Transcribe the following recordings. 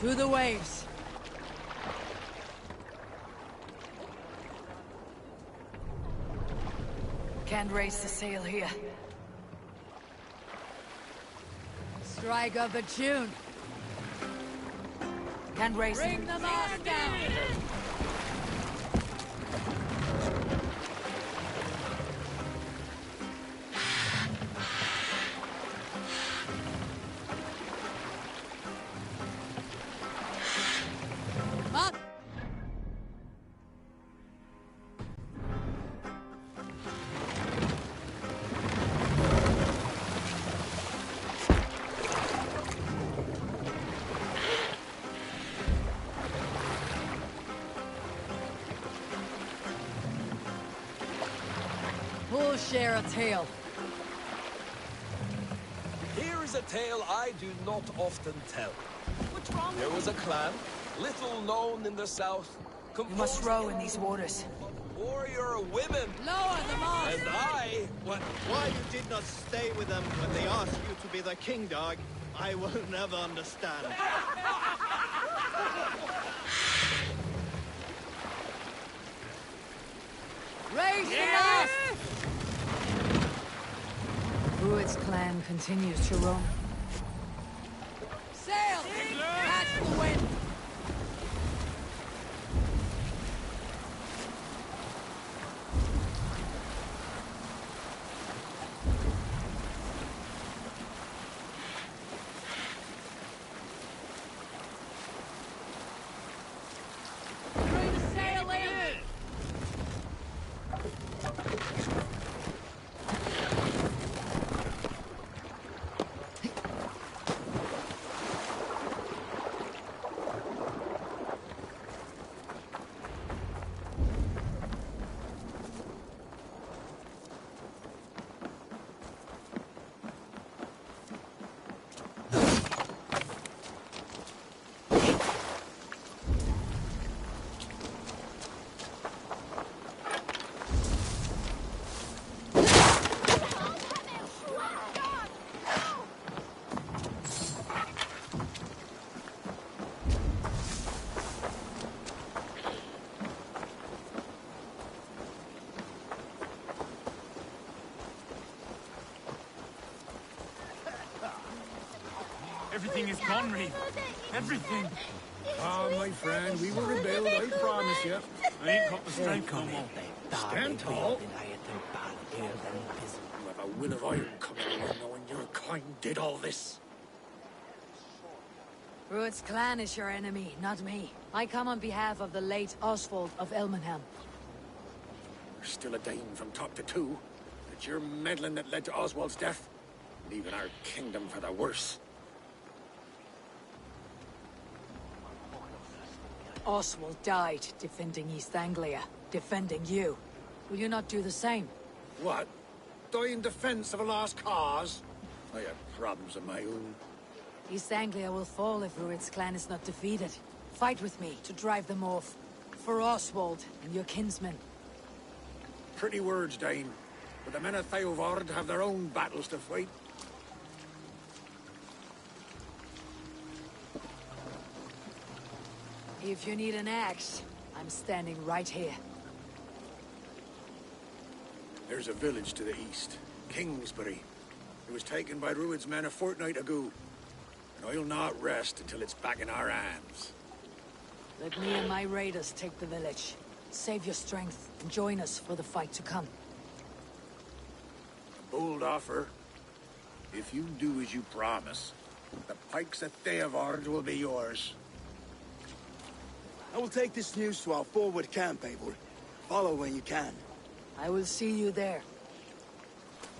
To the waves. Can't raise the sail here. Strike up a tune. Can't raise it. Bring the mast down. We'll share a tale. Here is a tale I do not often tell. What's wrong? There was a clan, little known in the south. You must row in these waters. Warrior women. Lower the mast! And I... Why you did not stay with them when they asked you to be the king dog, I will never understand. Raise the mast! Rued's clan continues to roam. Sail! Catch the wind! Bring the sail in! Everything is gone, Reeve. Everything. Ah, my friend, we will rebuild, I promise you. I ain't got the strength no more. Stand tall. You have a will of iron coming around knowing your kind did all this. Rued's clan is your enemy, not me. I come on behalf of the late Oswald of Elmenham. There's still a Dane from top to two. It's your meddling that led to Oswald's death, leaving our kingdom for the worse. Oswald died defending East Anglia, defending you. Will you not do the same? What? Die in defense of a lost cause? I have problems of my own. East Anglia will fall if Rued's clan is not defeated. Fight with me to drive them off. For Oswald and your kinsmen. Pretty words, Dane. But the men of Theovard have their own battles to fight. If you need an axe, I'm standing right here. There's a village to the east, Kingsbury. It was taken by Rued's men a fortnight ago. And I'll not rest until it's back in our hands. Let me and my raiders take the village. Save your strength and join us for the fight to come. A bold offer. If you do as you promise, the pikes at Theovard will be yours. I will take this news to our forward camp, Eivor. Follow when you can. I will see you there.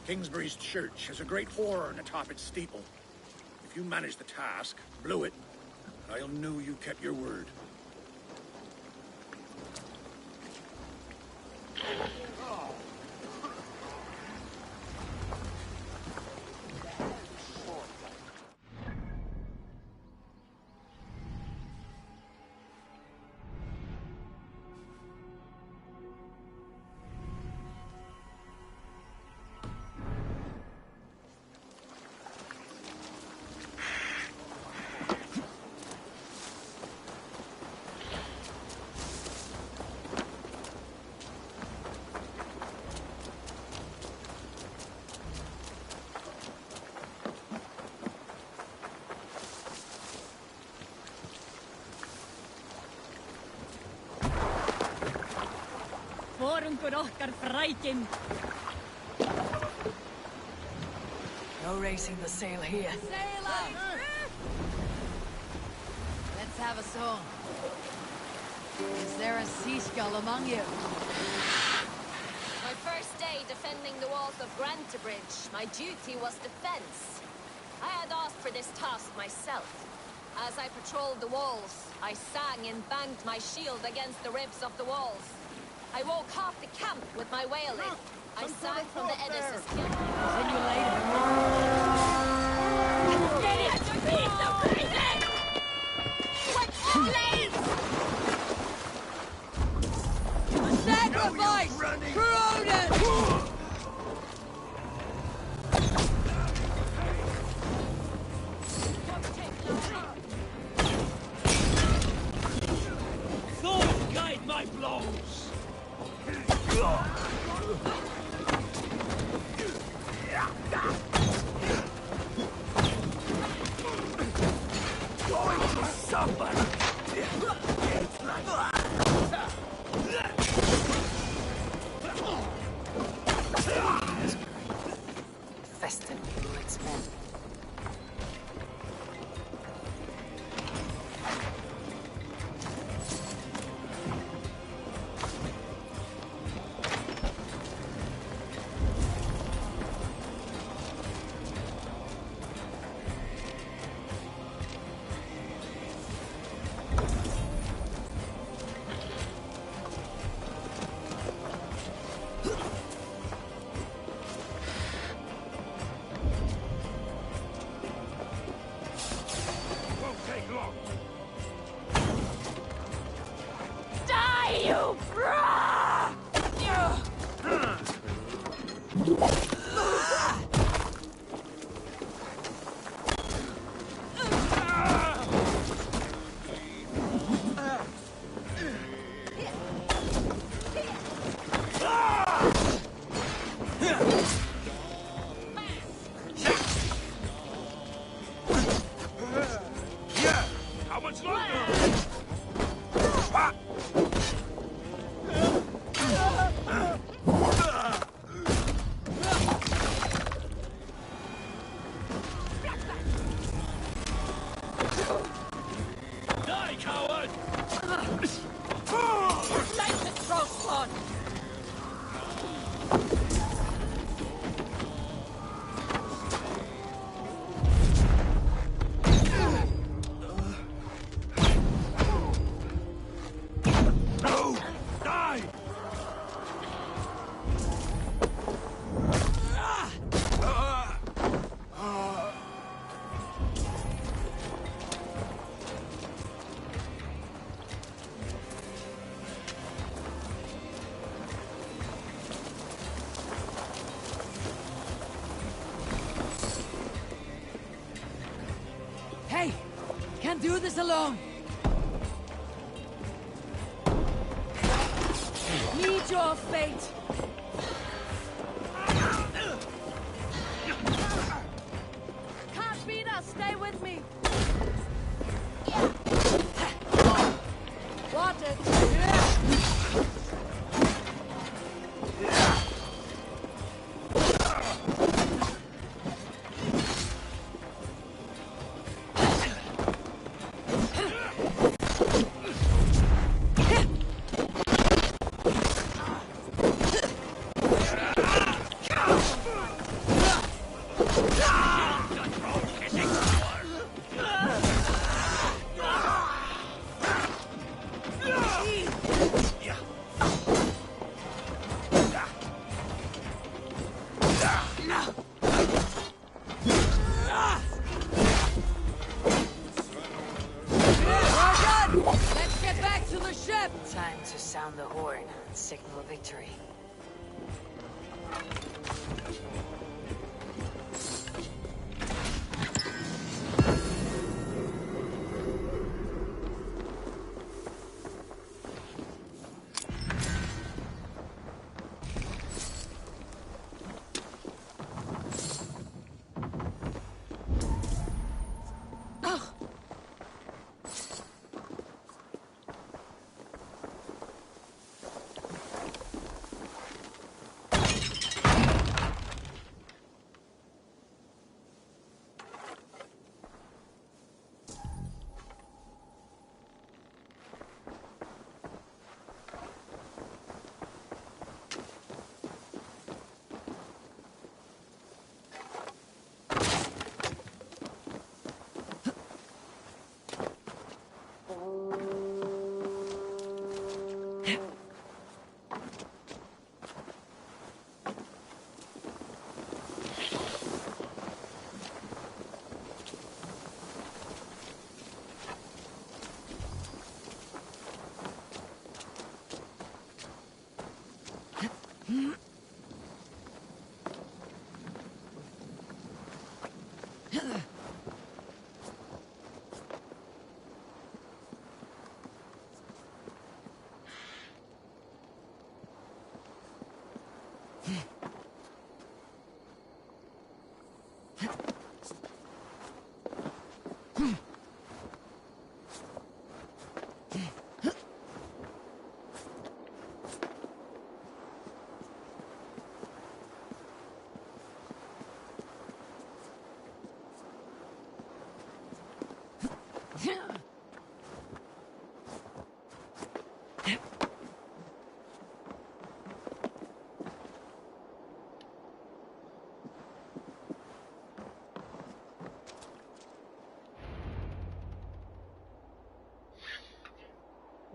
Kingsbury's church has a great horn atop its steeple. If you manage the task, blow it, and I'll know you kept your word. Konungur okkar frækin. No raising the sail here. Sail out! Let's have a song. Is there a seagull among you? My first day defending the walls of Grantebridge, my duty was defense. I had asked for this task myself. As I patrolled the walls, I sang and banged my shield against the ribs of the walls. I woke half the camp with my wailing. I sang from the Edis's camp. See you later. Sacrifice for Odin! Thor, guide my blows! Going to suffer! Festin with its men. Can't do this alone. Meet your fate. Can't beat us. Stay with me. Want it? Time to sound the horn and signal a victory.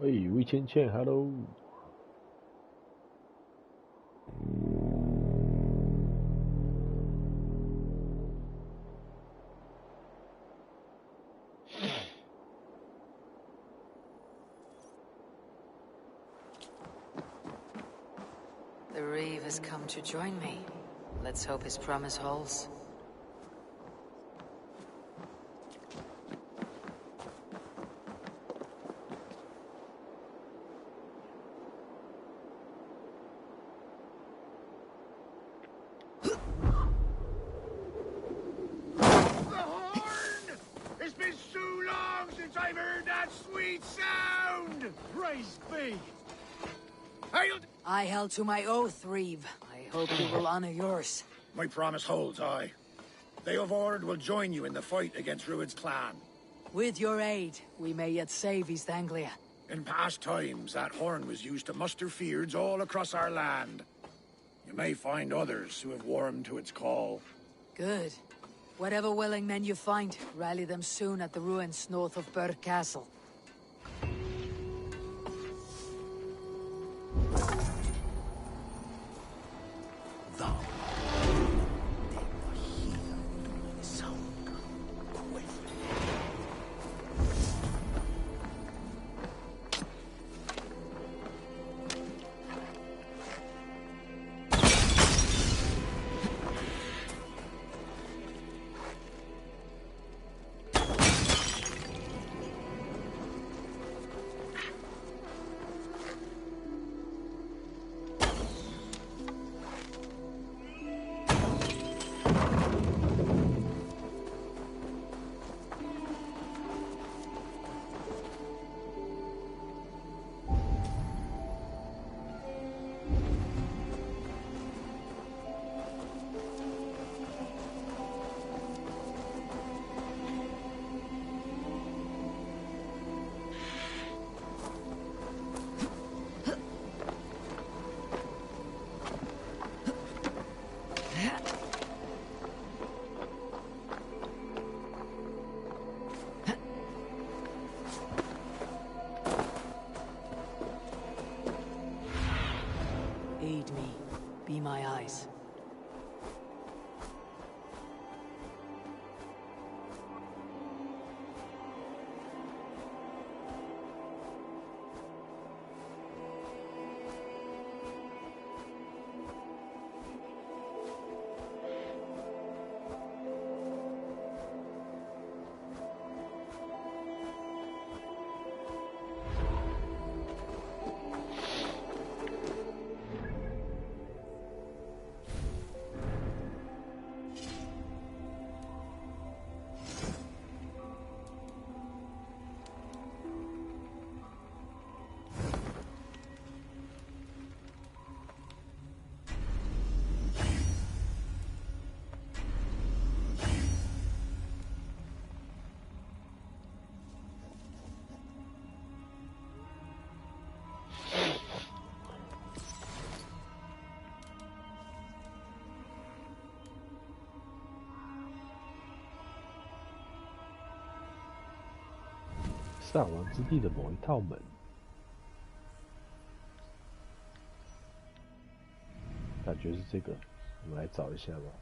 喂，魏倩倩 ，Hello。The Reeve has come to join me. Let's hope his promise holds. I held to my oath, Reeve. I hope you will honor yours. My promise holds, aye. They of Ord will join you in the fight against Rued's clan. With your aid, we may yet save East Anglia. In past times, that horn was used to muster fyrds all across our land. You may find others who have warmed to its call. Good. Whatever willing men you find, rally them soon at the ruins north of Burr Castle. Aid me. Be my eyes.上王之地的某一套门，感觉是这个，我们来找一下吧。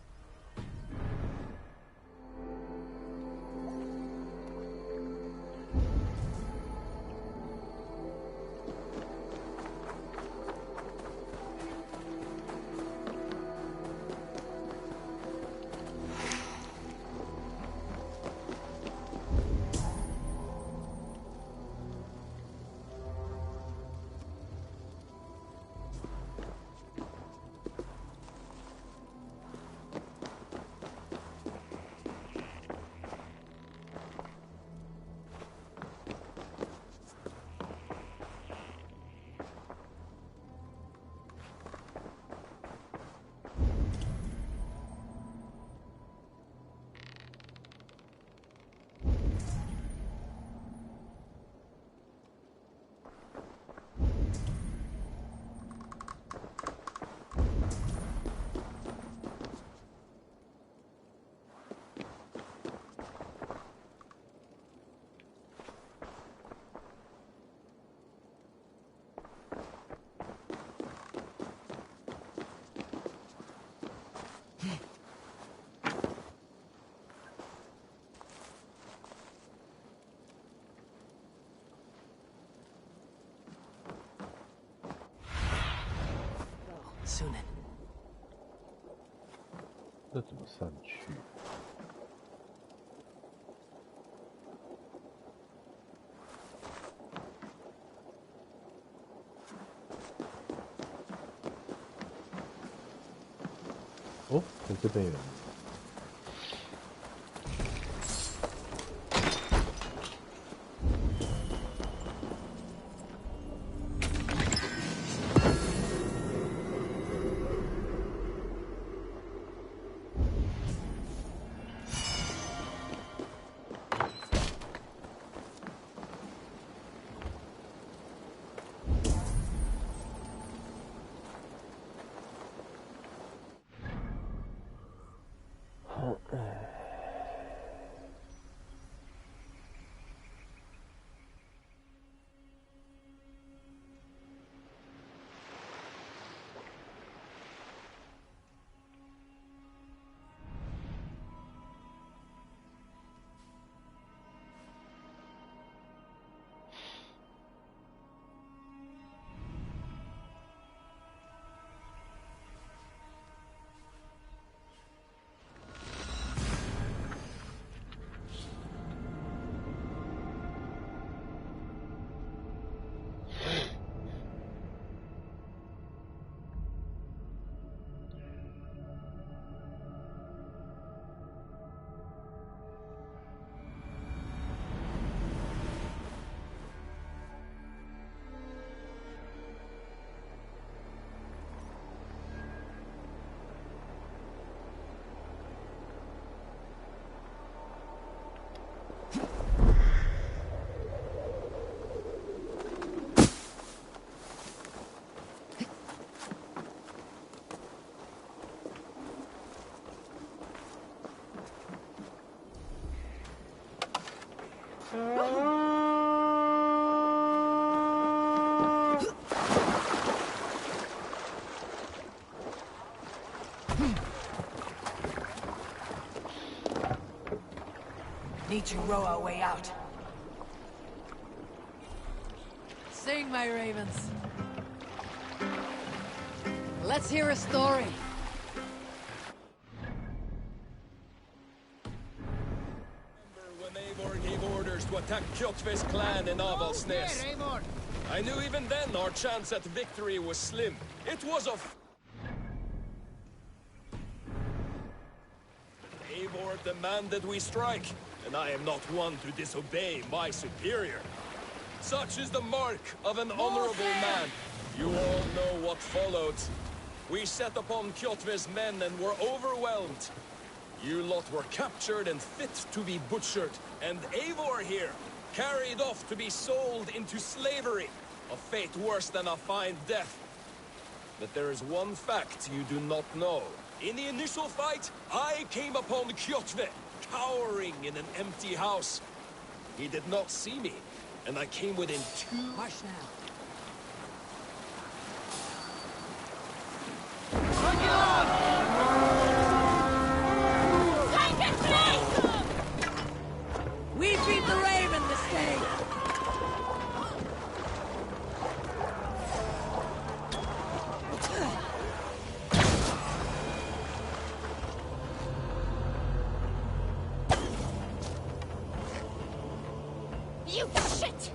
Sunan. 这怎么上去？哦，在这边有人。Need to row our way out. Sing, my ravens. Let's hear a story. When Eivor gave orders to attack Kjotve's clan in Avaldsnes. I knew even then our chance at victory was slim. It was a Eivor demanded we strike, and I am not one to disobey my superior. Such is the mark of an honorable man. You all know what followed. We set upon Kjotve's men and were overwhelmed. You lot were captured and fit to be butchered, and Eivor here, carried off to be sold into slavery, a fate worse than a fine death. But there is one fact you do not know. In the initial fight, I came upon Kjotve, cowering in an empty house. He did not see me, and I came within 2... March now. We beat the Raven this day! You shit!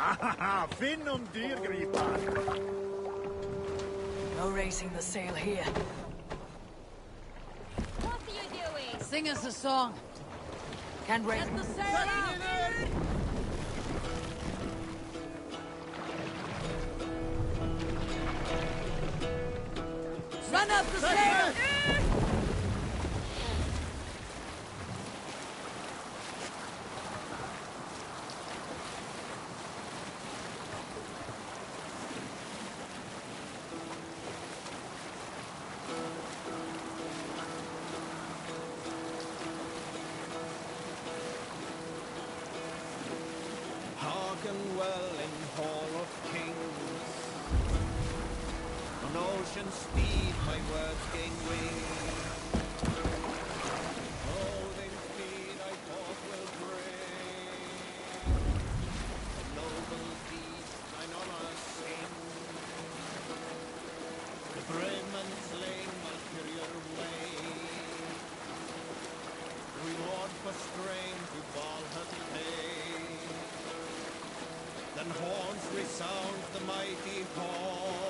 Ah, finnum dyrgripar. No raising the sail here. What are you doing? Sing us a song. Can't raise the sail. Run up the sail! Hearken well in Hall of Kings. On ocean speed my words gain wing. Holding speed I forth will bring. Of noble deeds thine honor sing. The brave man slain ulterior way. Reward for strength to Valhall pay. Then horns resound the mighty call.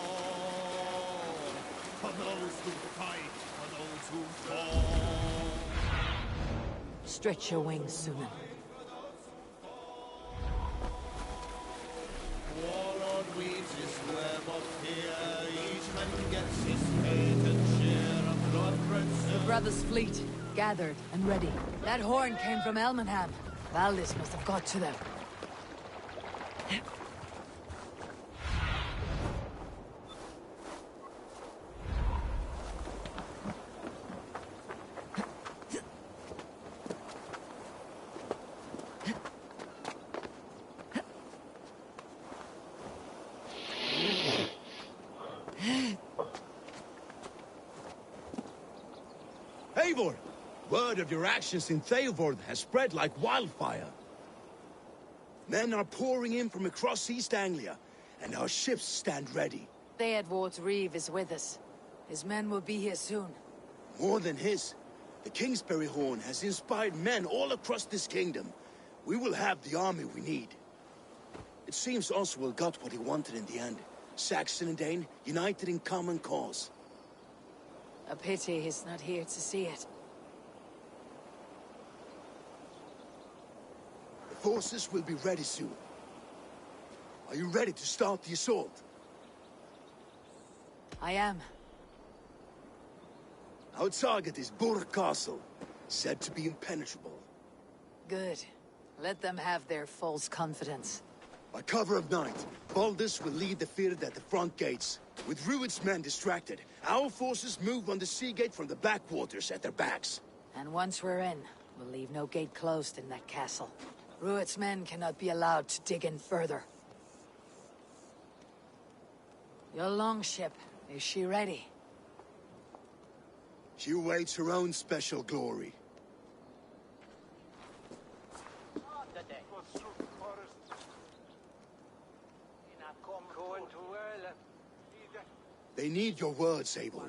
For those who fight, for those who fall. Stretch your wings, Sunan. Warlord weaves his web of fear. Each man gets his fate and share of blood The brothers' fleet, gathered and ready. That horn came from Elmenham. Valdis must have got to them. Eivor! Word of your actions in Theodord has spread like wildfire. Men are pouring in from across East Anglia, and our ships stand ready. Theodward's Reeve is with us. His men will be here soon. More than his, the Kingsbury Horn has inspired men all across this kingdom. We will have the army we need. It seems Oswald got what he wanted in the end. Saxon and Dane united in common cause. A pity he's not here to see it. The forces will be ready soon. Are you ready to start the assault? I am. Our target is Burg Castle, said to be impenetrable. Good. Let them have their false confidence. By cover of night, Baldus will lead the field at the front gates. With Rued's men distracted, our forces move on the sea gate from the backwaters at their backs. And once we're in, we'll leave no gate closed in that castle. Rued's men cannot be allowed to dig in further. Your longship, is she ready? She awaits her own special glory. They need your words, Abel.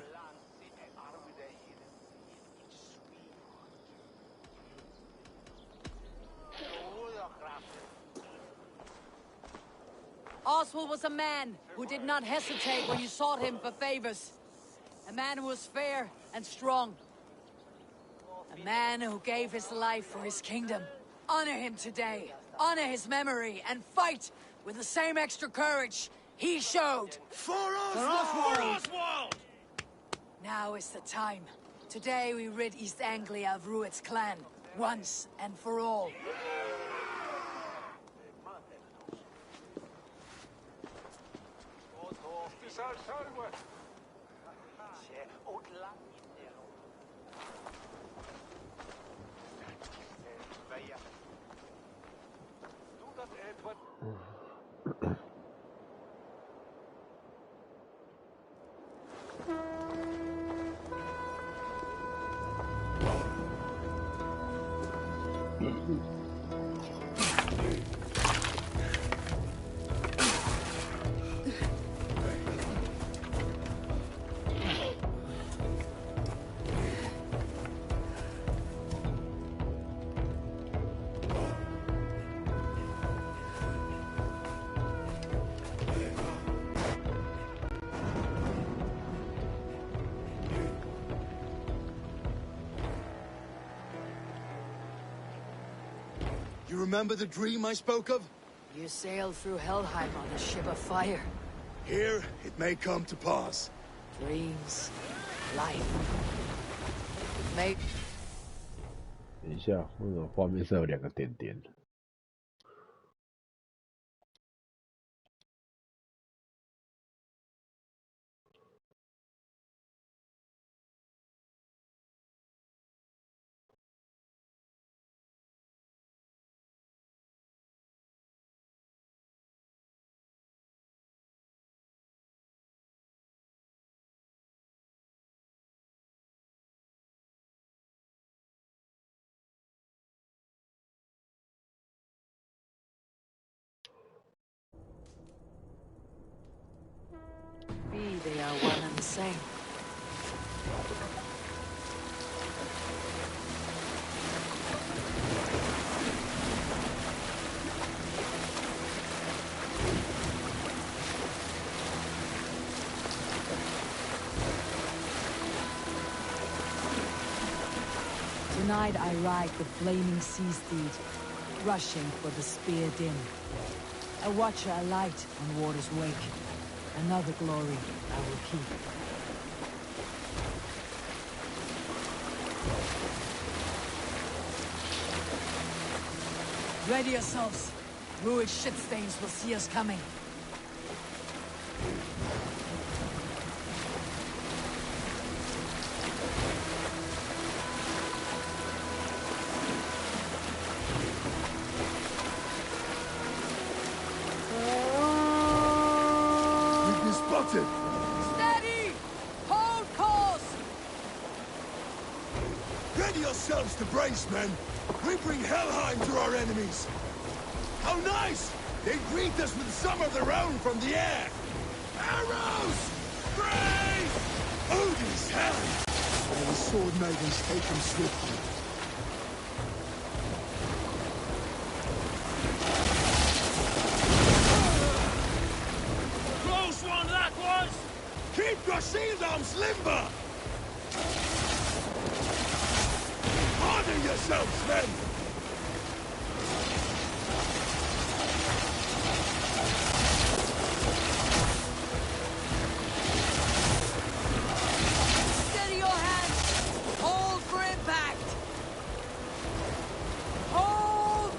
Oswald was a man who did not hesitate when you sought him for favors. A man who was fair and strong. A man who gave his life for his kingdom. Honor him today. Honor his memory and fight with the same extra courage he showed. For Oswald! Now is the time. Today we rid East Anglia of Rued's clan, once and for all. You remember the dream I spoke of? You sailed through Helheim on a ship of fire. Here, it may come to pass. Dreams, life. May 等一下，为什么画面上有2个点点？ be they are one and the same. Tonight I ride the flaming sea steed, rushing for the spear dim. A watcher alight on water's wake. Another glory I will keep. Ready yourselves. Ruined shit stains will see us coming. Steady! Hold course! Ready yourselves to brace, men! We bring Helheim to our enemies! How nice! They greet us with some of their own from the air! Arrows! Brace! Odin's hand! May the sword maidens take them swiftly. Keep your shield arms limber! Harden yourselves, men! Steady your hands! Hold for impact! Hold!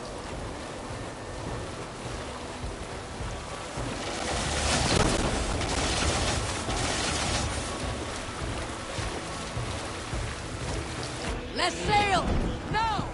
Let's sail! No!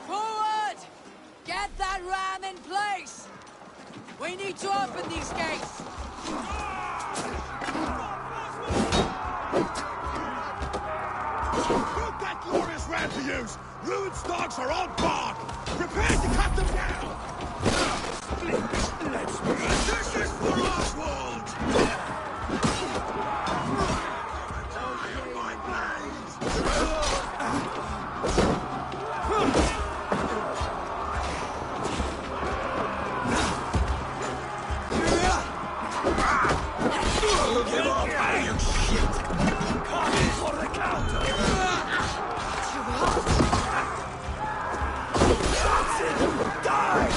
Forward! Get that ram in place! We need to open these gates! Put that glorious ram to use! Ruined dogs are on bark! Prepare to cut them down! Let's begin! This is for Oswald! My Give up, you shit! Coming for the counter! Johnson! Die!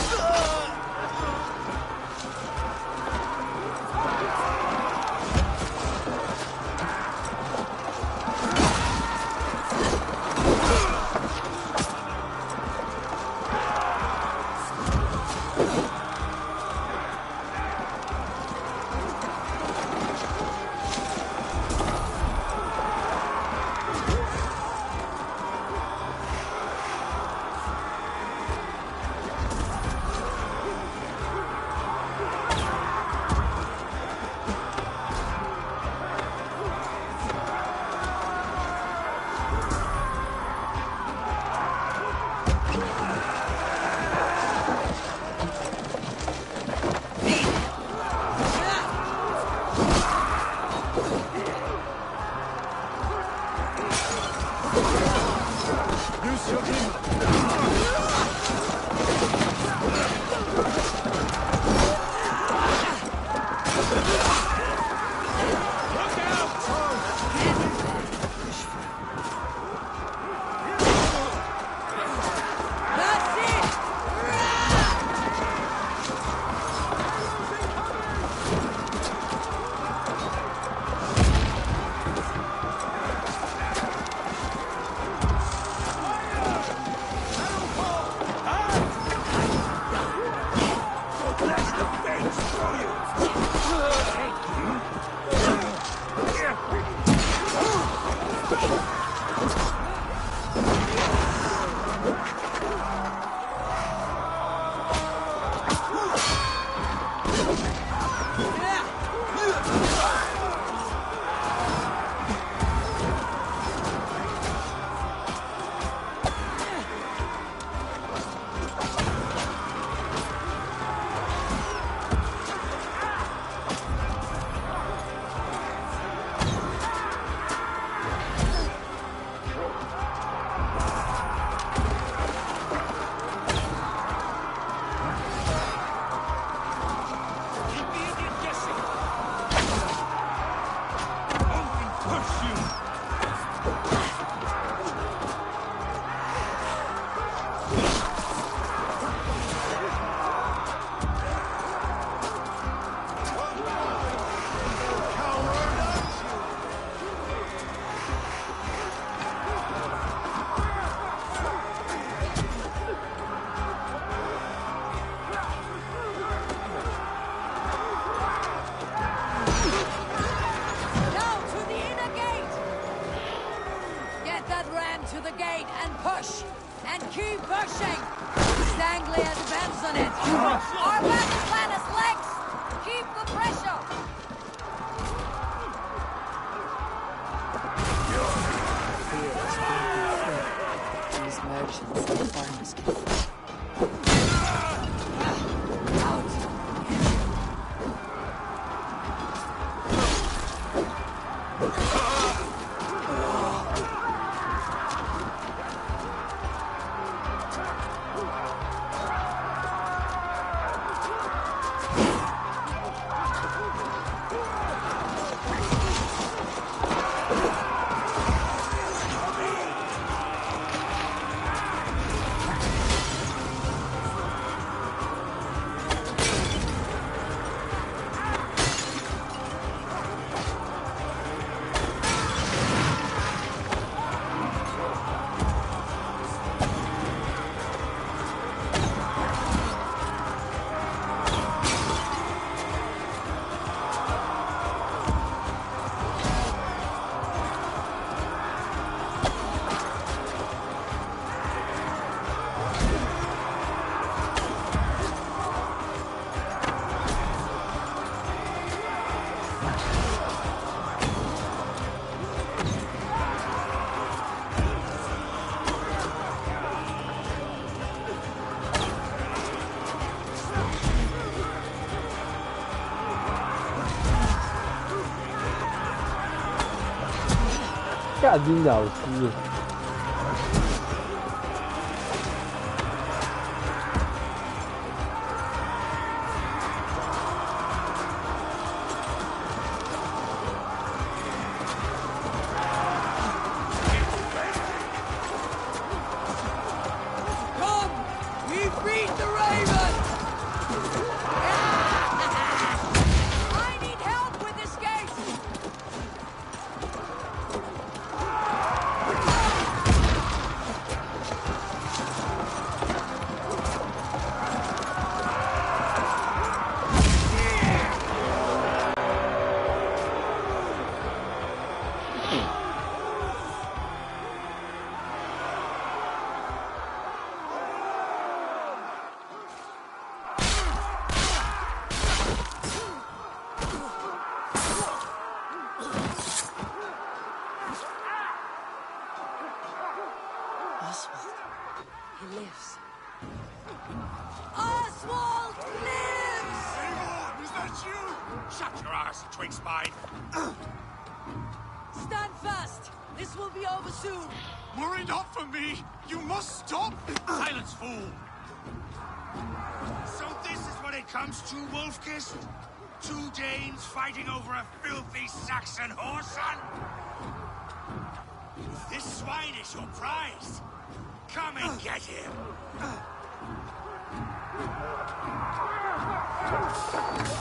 干金老师。This will be over soon. Worry not for me. You must stop. Silence, fool. So this is what it comes to, Wolfkiss? 2 Danes fighting over a filthy Saxon whoreson? This swine is your prize. Come and get him.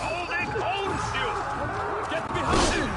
Hold it, hold you! Get behind him!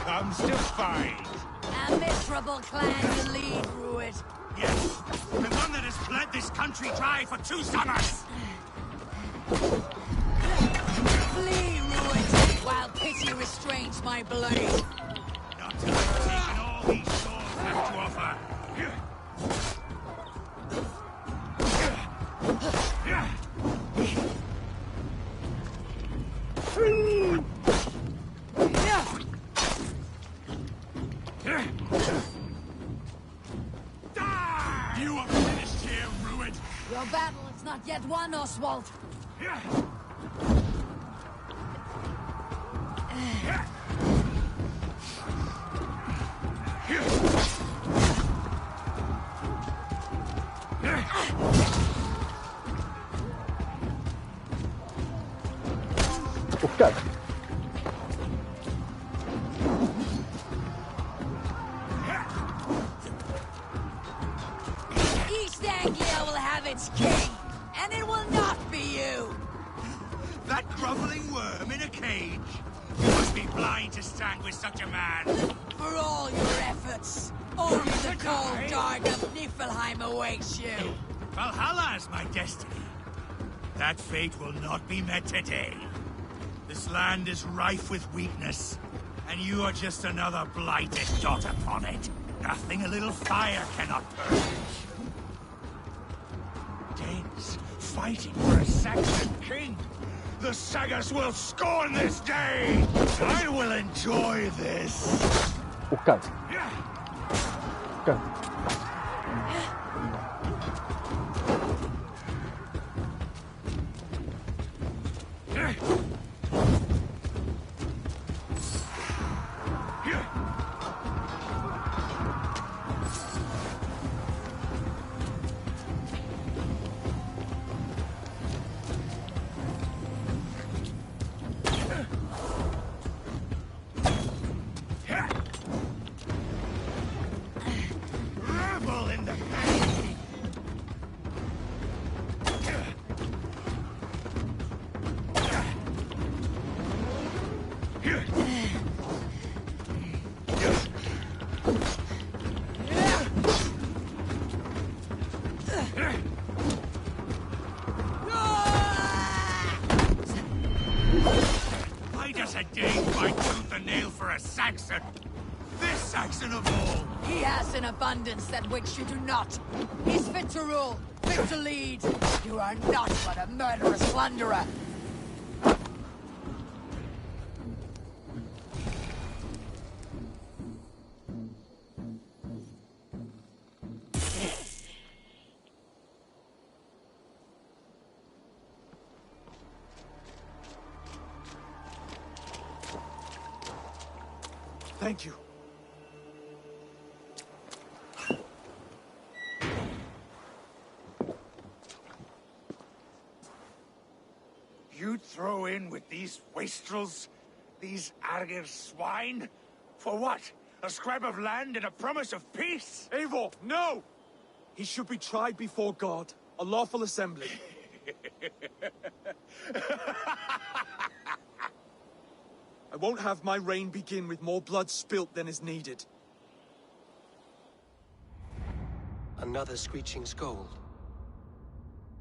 Comes to fight. A miserable clan you lead, Rued. Yes, the one that has bled this country dry for 2 summers. Flee, Rued, while pity restrains my blade. Not till I've taken all these swords have to offer. You are finished here, Rued. Your battle is not yet won, Oswald. Oh, God. East Anglia will have its king, and it will not be you. That groveling worm in a cage? You must be blind to stand with such a man. For all your efforts, only the cold dark of Niflheim awaits you. Valhalla is my destiny. That fate will not be met today. This land is rife with weakness, and you are just another blighted dot upon it. Nothing a little fire cannot purge. Danes fighting for a Saxon king. The Sagas will scorn this day. I will enjoy this. Oh, God. God. a Saxon! This Saxon of all! He has an abundance than which you do not. He's fit to rule, fit to lead. You are not but a murderous plunderer. Thank you. You'd throw in with these wastrels? These Argir swine? For what? A scrap of land and a promise of peace? Eivor, no! He should be tried before God, a lawful assembly. I won't have my reign begin with more blood spilt than is needed. Another screeching scold.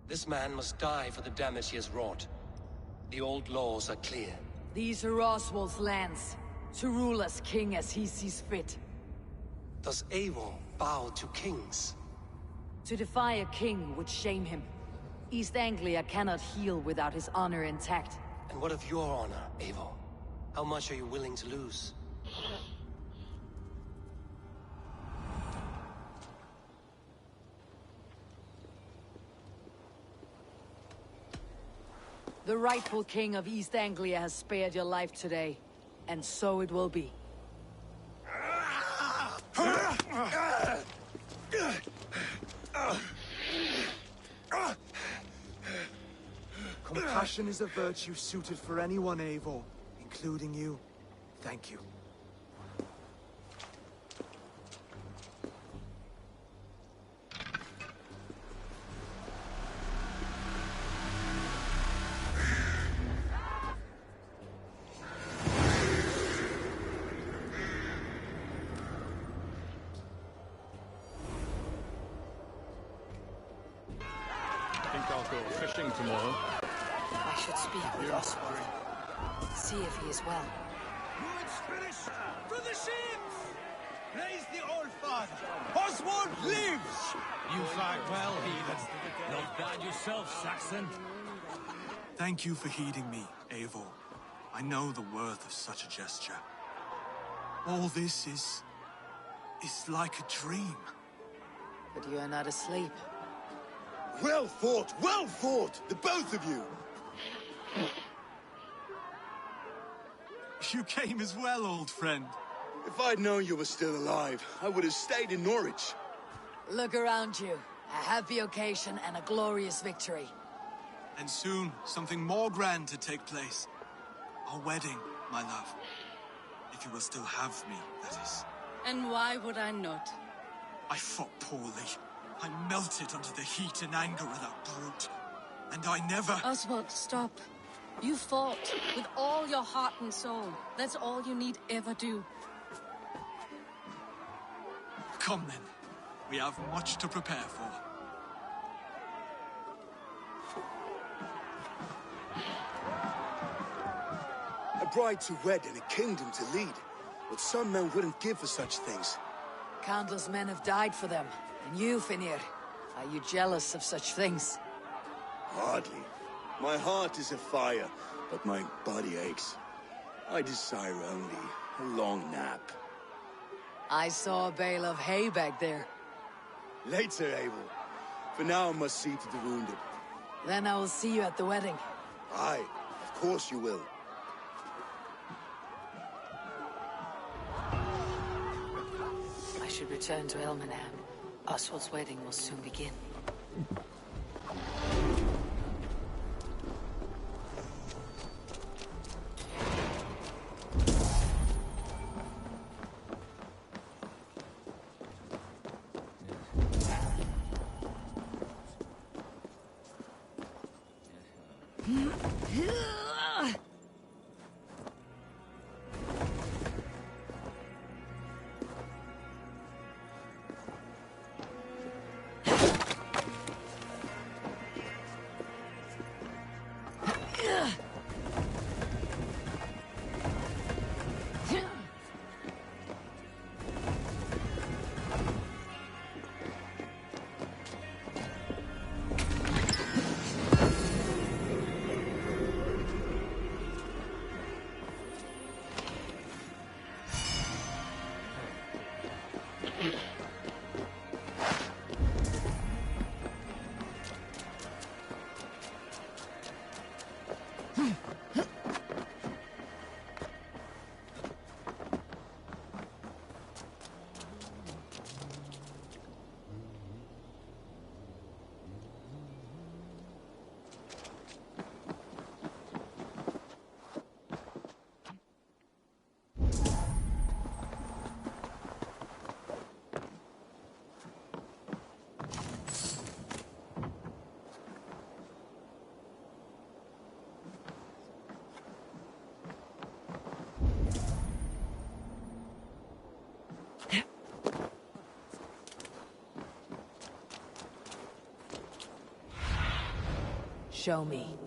This man must die for the damage he has wrought. The old laws are clear. These are Oswald's lands, to rule as king as he sees fit. Does Eivor bow to kings? To defy a king would shame him. East Anglia cannot heal without his honor intact. And what of your honor, Eivor? How much are you willing to lose? The rightful king of East Anglia has spared your life today, and so it will be. Compassion is a virtue suited for anyone, Eivor, including you. Thank you. I think I'll go fishing tomorrow. I should speak with Oswald. See if he is well. It's finished! To the ships! Praise the Old Father! Oswald lives! You fight well, heathen. Not bad yourself, Saxon. Thank you for heeding me, Eivor. I know the worth of such a gesture. All this is like a dream. But you are not asleep. Well fought, the both of you. You came as well, old friend. If I'd known you were still alive, I would have stayed in Norwich. Look around you. A happy occasion and a glorious victory. And soon, something more grand to take place. Our wedding, my love. If you will still have me, that is. And why would I not? I fought poorly. I melted under the heat and anger of that brute. And I never... Oswald, stop. You fought with all your heart and soul. That's all you need ever do. Come then. We have much to prepare for. A bride to wed and a kingdom to lead. But some men wouldn't give for such things. Countless men have died for them. And you, Finnir, are you jealous of such things? Hardly. My heart is afire, but my body aches. I desire only a long nap. I saw a bale of hay back there. Later, Abel. For now, I must see to the wounded. Then I will see you at the wedding. Aye, of course you will. I should return to Elmenham. Oswald's wedding will soon begin. Show me. “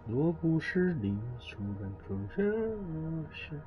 若不是你，突然做这事。”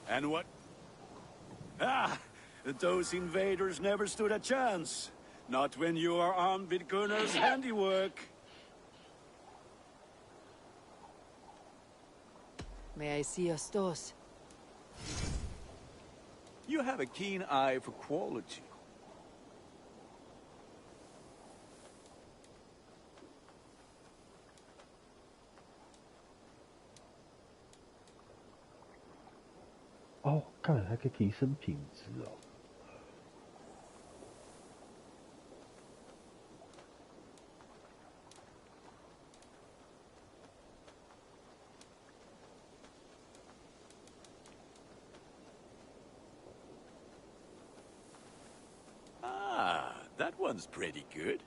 And what? Ah! Those invaders never stood a chance. Not when you are armed with Gunnar's handiwork. May I see your stores? You have a keen eye for quality.哦，看来还可以提升品质哦。That one's pretty good.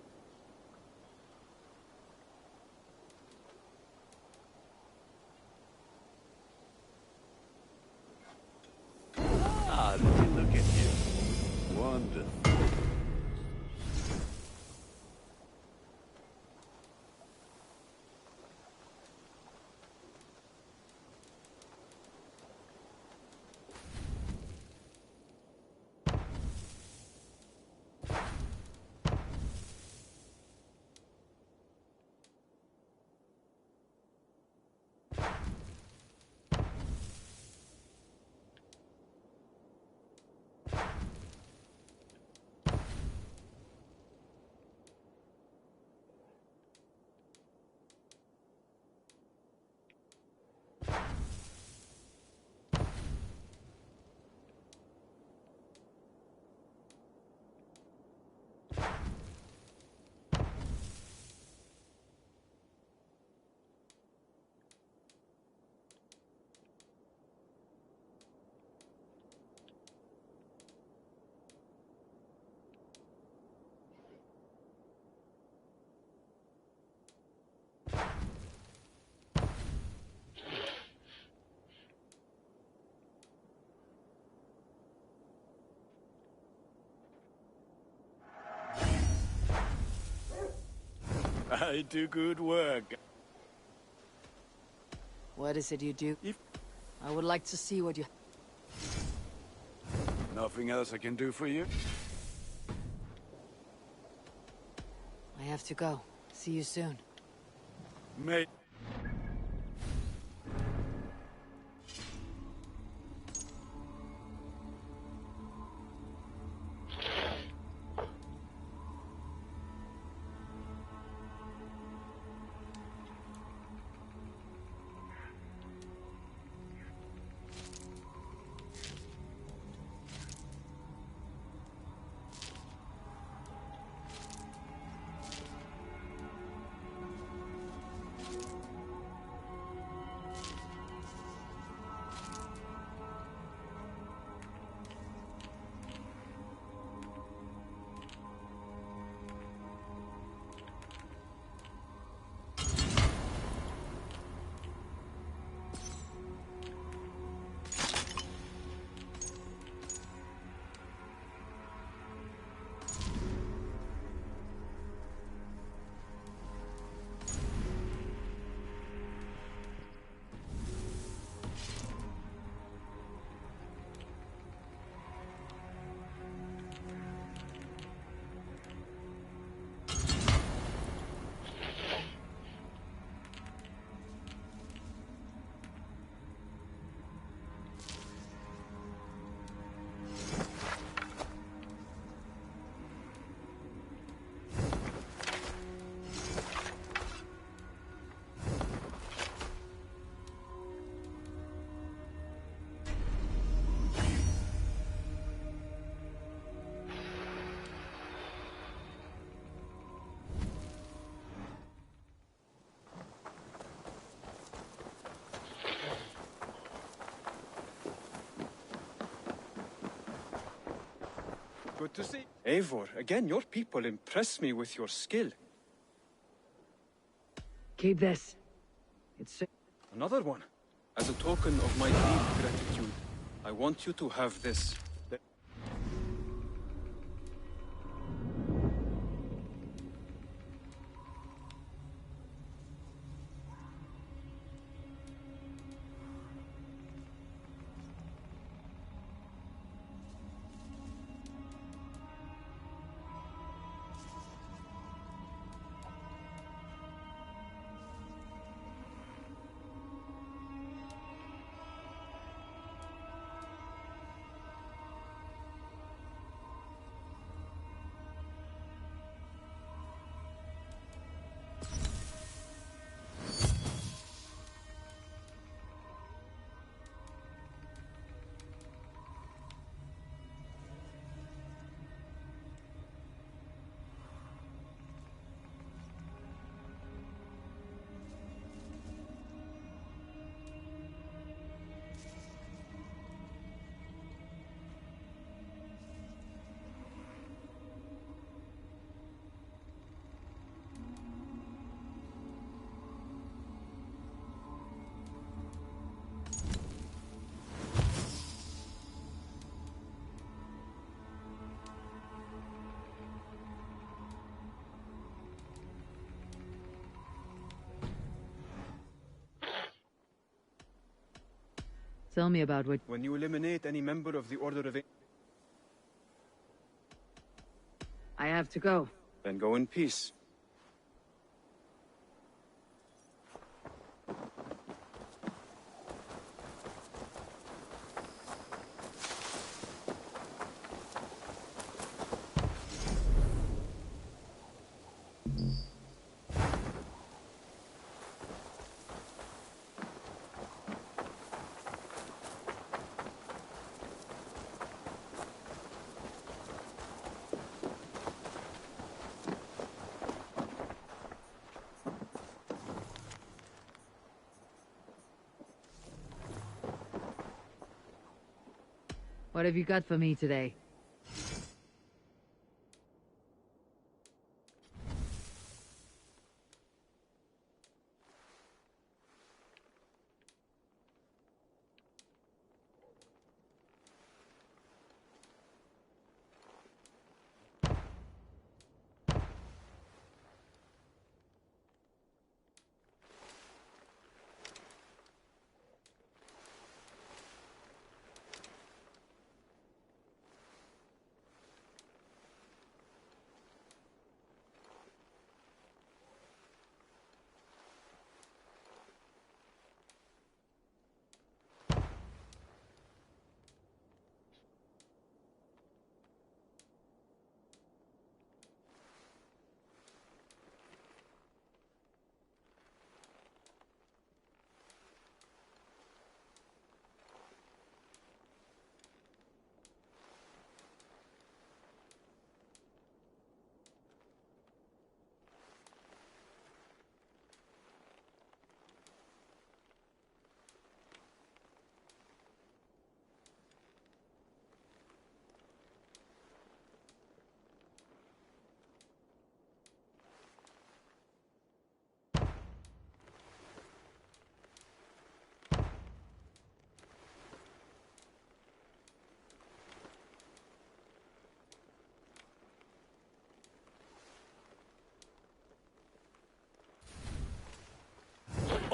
I do good work. What is it you do? I would like to see what you... Nothing else I can do for you? I have to go. See you soon. Mate. Good to see. Eivor, again, your people impress me with your skill. Keep this. It's... Another one. As a token of my deep gratitude, I want you to have this. Tell me about what... When you eliminate any member of the Order of... I have to go. Then go in peace. What have you got for me today?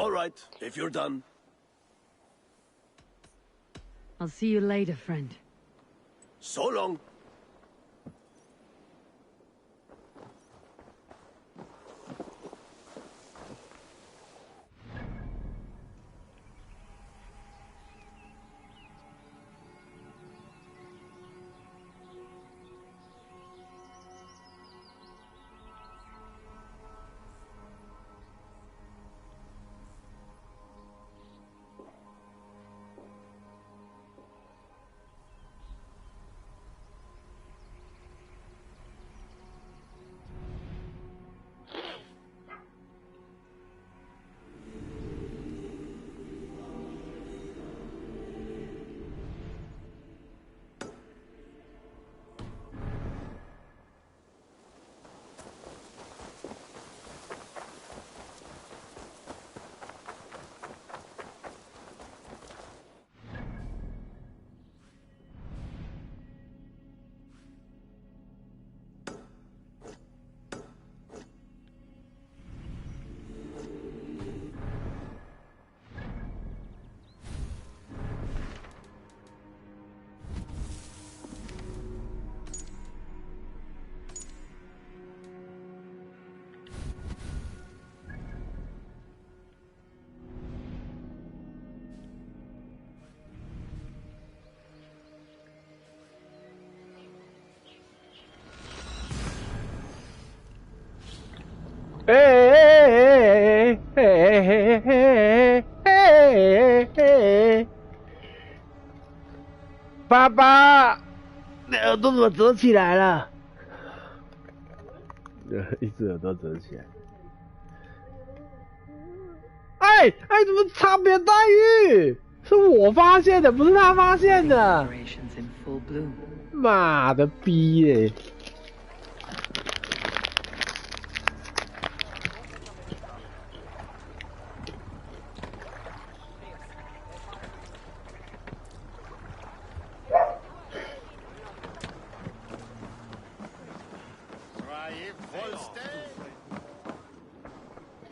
All right, if you're done. I'll see you later, friend. So long.爸爸，你耳朵怎么折起来了？一只耳朵折起来。哎，怎么差别待遇？是我发现的，不是他发现的。妈的逼耶！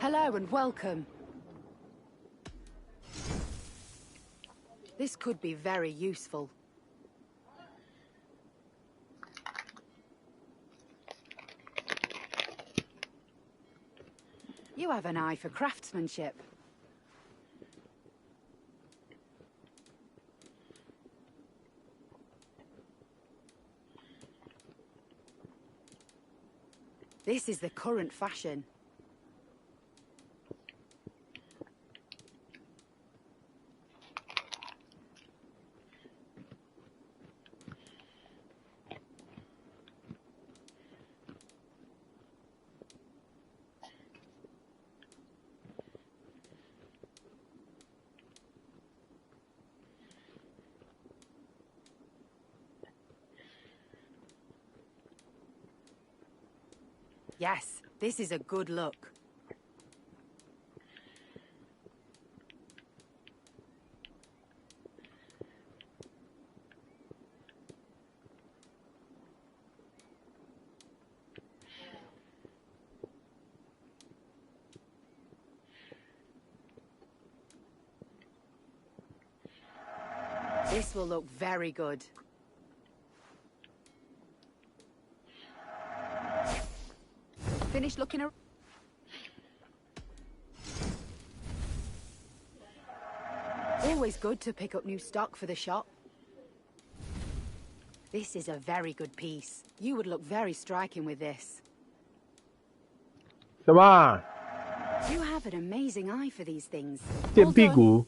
Hello and welcome. This could be very useful. You have an eye for craftsmanship. This is the current fashion. Yes, this is a good look. This will look very good. Finish looking around. Always good to pick up new stock for the shop. This is a very good piece. You would look very striking with this. Come on. You have an amazing eye for these things. 电屁股。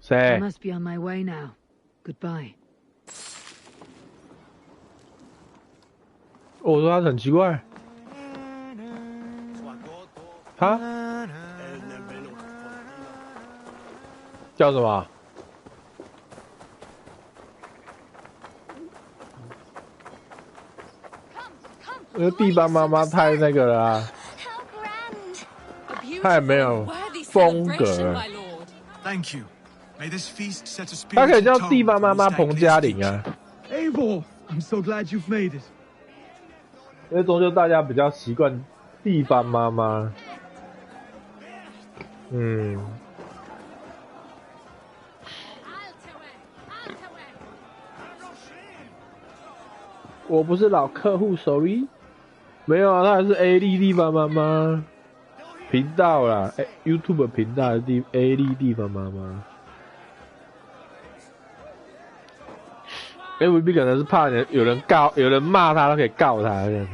谁 I must be on my way now. Goodbye. 我说他很奇怪，他叫什么？地班妈妈太那个了啊，太没有风格。他可以叫地班妈妈彭嘉玲啊。Eivor, I'm so glad you've made it. 因为终究大家比较习惯地班妈妈。嗯。我不是老客户 ，sorry。没有啊，他还是 A 莉地方妈妈频道啦，YouTube 频道的A 莉地方妈妈。MVP 可能是怕有人骂他，他可以告他这样。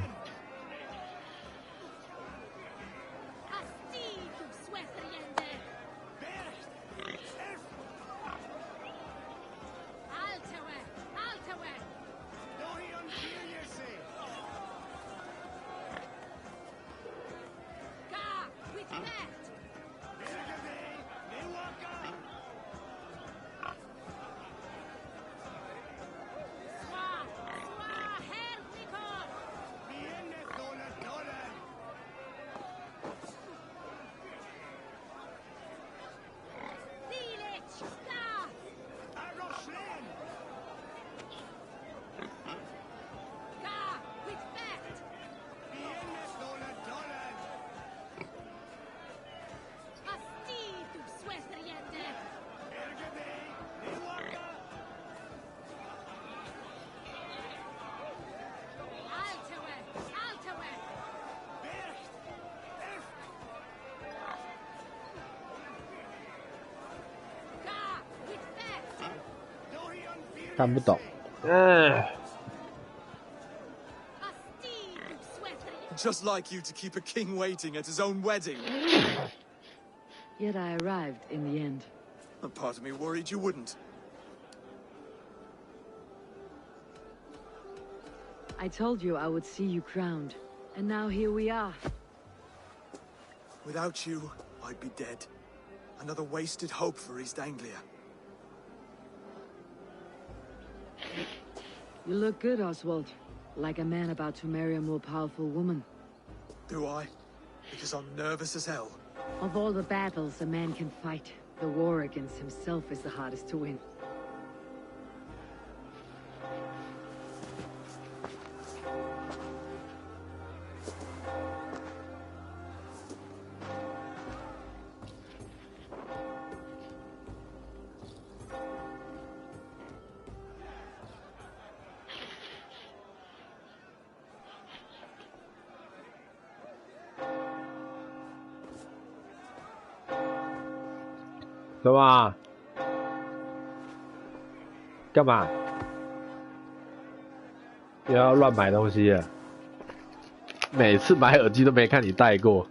看不懂。Just like you to keep a king waiting at his own wedding. Yet I arrived in the end. A part of me worried you wouldn't. I told you I would see you crowned, and now here we are. Without you, I'd be dead. Another wasted hope for East Anglia. You look good, Oswald. Like a man about to marry a more powerful woman. Do I? Because I'm nervous as hell. Of all the battles a man can fight, the war against himself is the hardest to win.什么？干嘛？又要乱买东西了？每次买耳机都没看你戴过。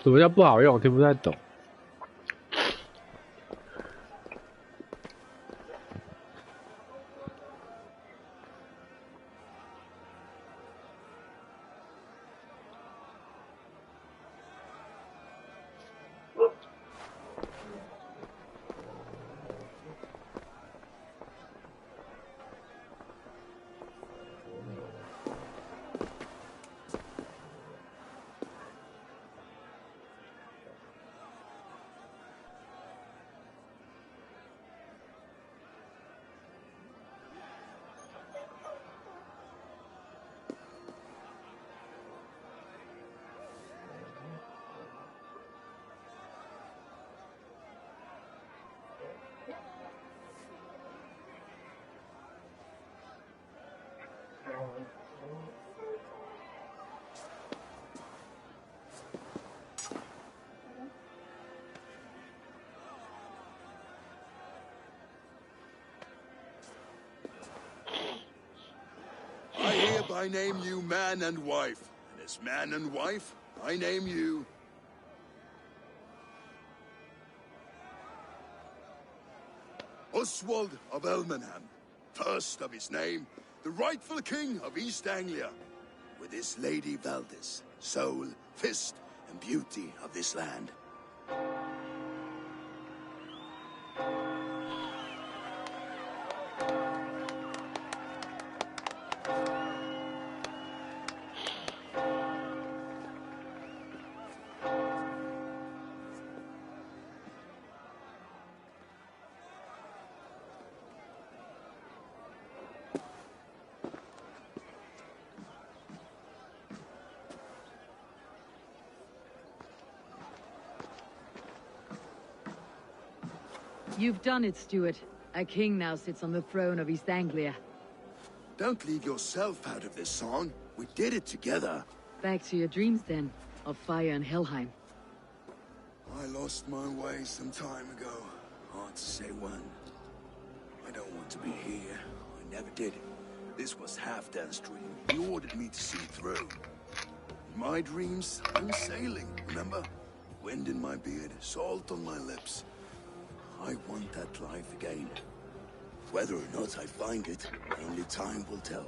什么叫不好用？我听不太懂。I hereby name you man and wife, and as man and wife, I name you... Oswald of Elmenham, first of his name, the rightful king of East Anglia, with this Lady Valdis, soul, fist, and beauty of this land. You've done it, Stuart. A king now sits on the throne of East Anglia. Don't leave yourself out of this song. We did it together. Back to your dreams, then, of fire and Helheim. I lost my way some time ago. Hard to say when. I don't want to be here. I never did. This was Halfdan's dream. He ordered me to see through. In my dreams, I was sailing, remember? Wind in my beard, salt on my lips. I want that life again. Whether or not I find it, only time will tell.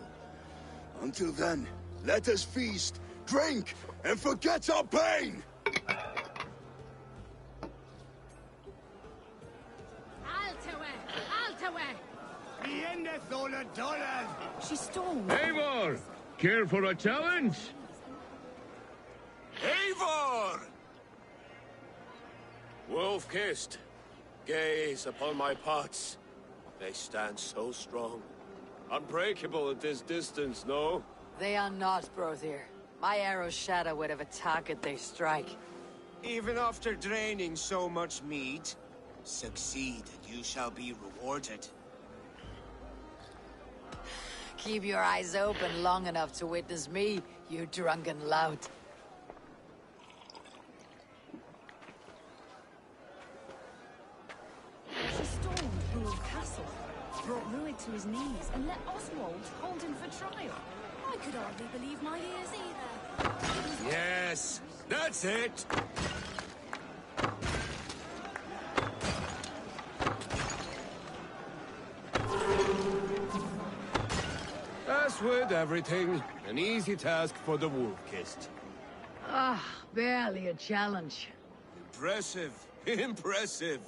Until then, let us feast, drink, and forget our pain! She stormed. Eivor! Care for a challenge? Eivor! Wolf-kissed, gaze upon my pots. They stand so strong. Unbreakable at this distance, no? They are not, Brother. My arrows shatter whatever target they strike. Even after draining so much mead, succeed and you shall be rewarded. Keep your eyes open long enough to witness me, you drunken lout. She stormed Hill's castle, brought Ruid to his knees, and let Oswald hold him for trial. I could hardly believe my ears either. Yes, that's it! As with everything, an easy task for the wolf-kissed. Ah, barely a challenge. Impressive, impressive.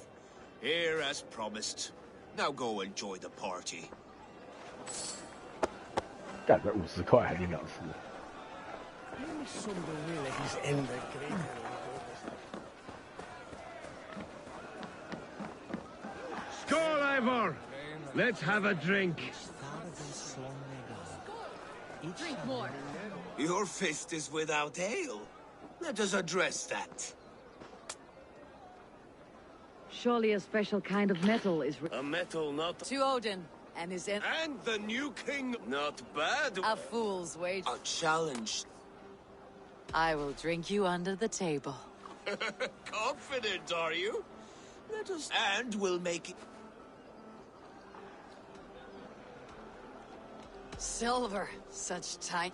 Here as promised. Now go enjoy the party. 干了50块，林老师。 Skål, Eivor! Let's have a drink. Drink more. Your fist is without ale. Let us address that. Surely a special kind of metal is... A metal not... To Odin and his... And the new king, not bad. A fool's wage. A challenge. I will drink you under the table. Confident, are you? Let us... And we'll make it... Silver, such tight...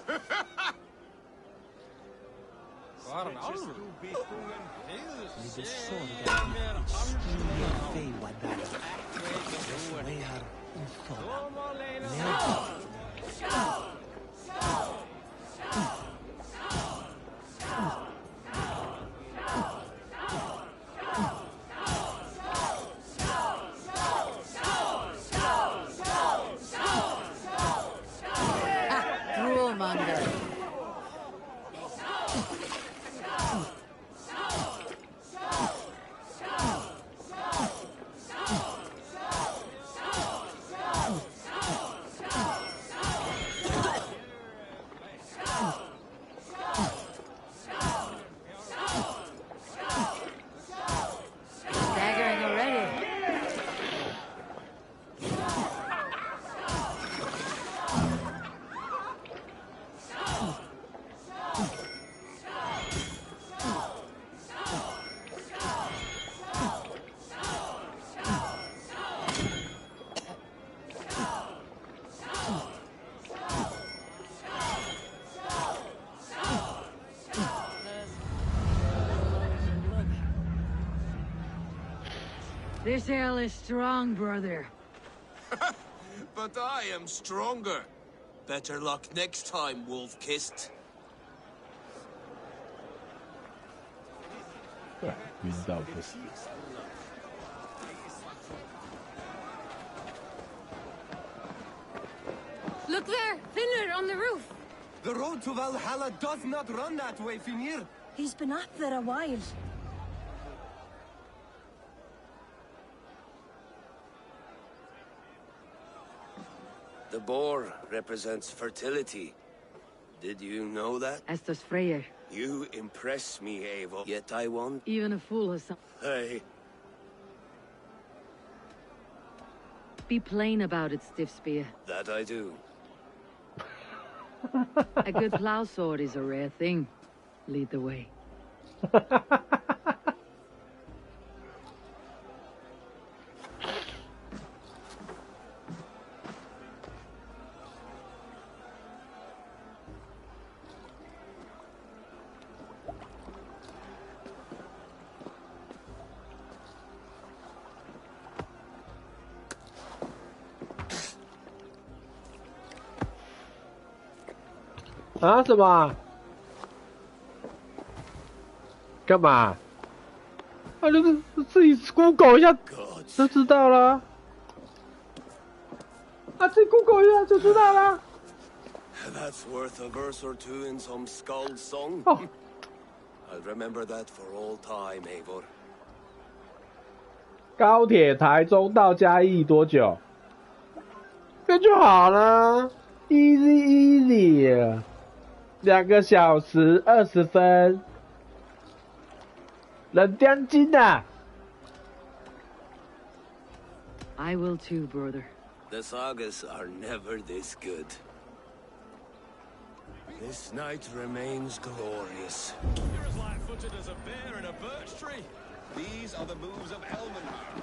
Droolmonger. Staggering already. This ale is strong, brother. But I am stronger. Better luck next time, wolf-kissed. 晕到不行。 Look there! Finner on the roof! The road to Valhalla does not run that way, Finir. He's been up there a while. The boar represents fertility. Did you know that? As does Freyr. You impress me, Eivor. Yet I want... Even a fool has some... Hey. Be plain about it, Stiff Spear. That I do. A good plow sword is a rare thing. Lead the way. 啊？什么？干嘛？啊，就是自己 Google 一下就知道了。啊，自己 Google 一下就知道了。That's worth a verse or two in some skald song. Oh. I'll remember that for all time, Eivor. 高铁台中到嘉义多久？这就好了 ，easy easy， 2个小时20分，冷将军啊 I will too, brother. The sagas are never this good. This night remains glorious. You're as light-footed as a bear in a birch tree. These are the moves of Elmenhar.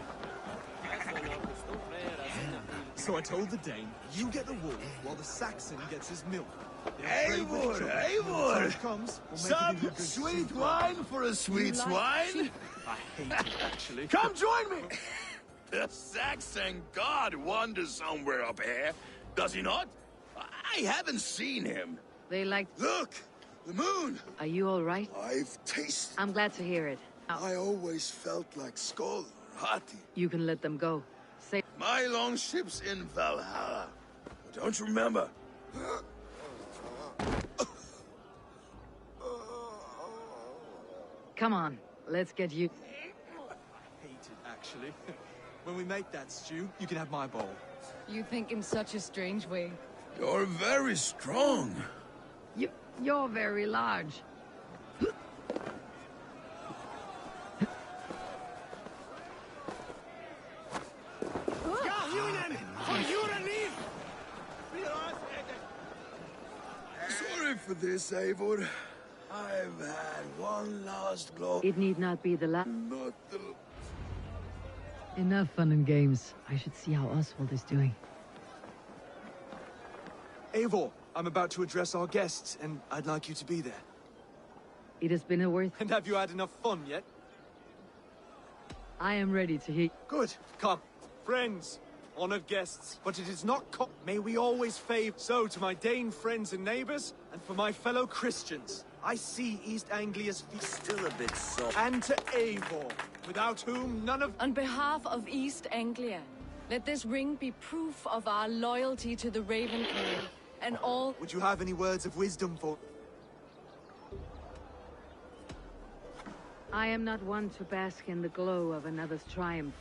So I told the Dane, you get the wool while the Saxon gets his milk. Eivor, Eivor! Some sweet wine for a sweet swine? I hate it, actually. Come join me! The Saxon god wanders somewhere up here, does he not? I haven't seen him. They like... Look! The moon! Are you all right? I've tasted... I'm glad to hear it. I always felt like Skoll, Hati. You can let them go. Say... My longship's in Valhalla. Don't you remember? Come on, let's get you... I hate it, actually. When we make that stew, you can have my bowl. You think in such a strange way. You're very strong. You're very large. Sorry for this, Eivor. I've had one last glow. It need not be the last. Not the... Enough fun and games. I should see how Oswald is doing. Eivor, I'm about to address our guests, and I'd like you to be there. It has been a worth... And have you had enough fun yet? I am ready to hear... Good. Come. Friends, honored guests, but it is not may we always favor. So, to my Dane friends and neighbors, and for my fellow Christians, I see East Anglia's feet Still a bit soft. and to Eivor, without whom none of... On behalf of East Anglia, let this ring be proof of our loyalty to the Raven King and all... Would you have any words of wisdom for... I am not one to bask in the glow of another's triumph.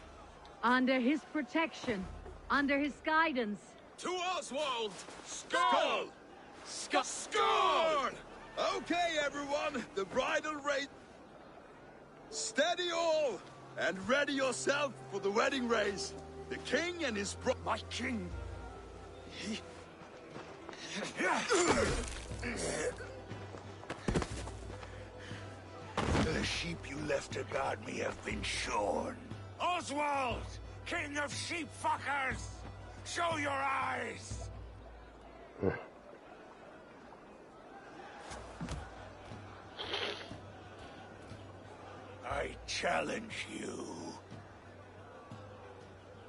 Under his protection, under his guidance... To Oswald! Skull! Skull! Okay, everyone, the bridal race. Steady all, and ready yourself for the wedding race. The king and his my king. The sheep you left to guard me have been shorn. Oswald! King of sheep fuckers! Show your eyes! I challenge you.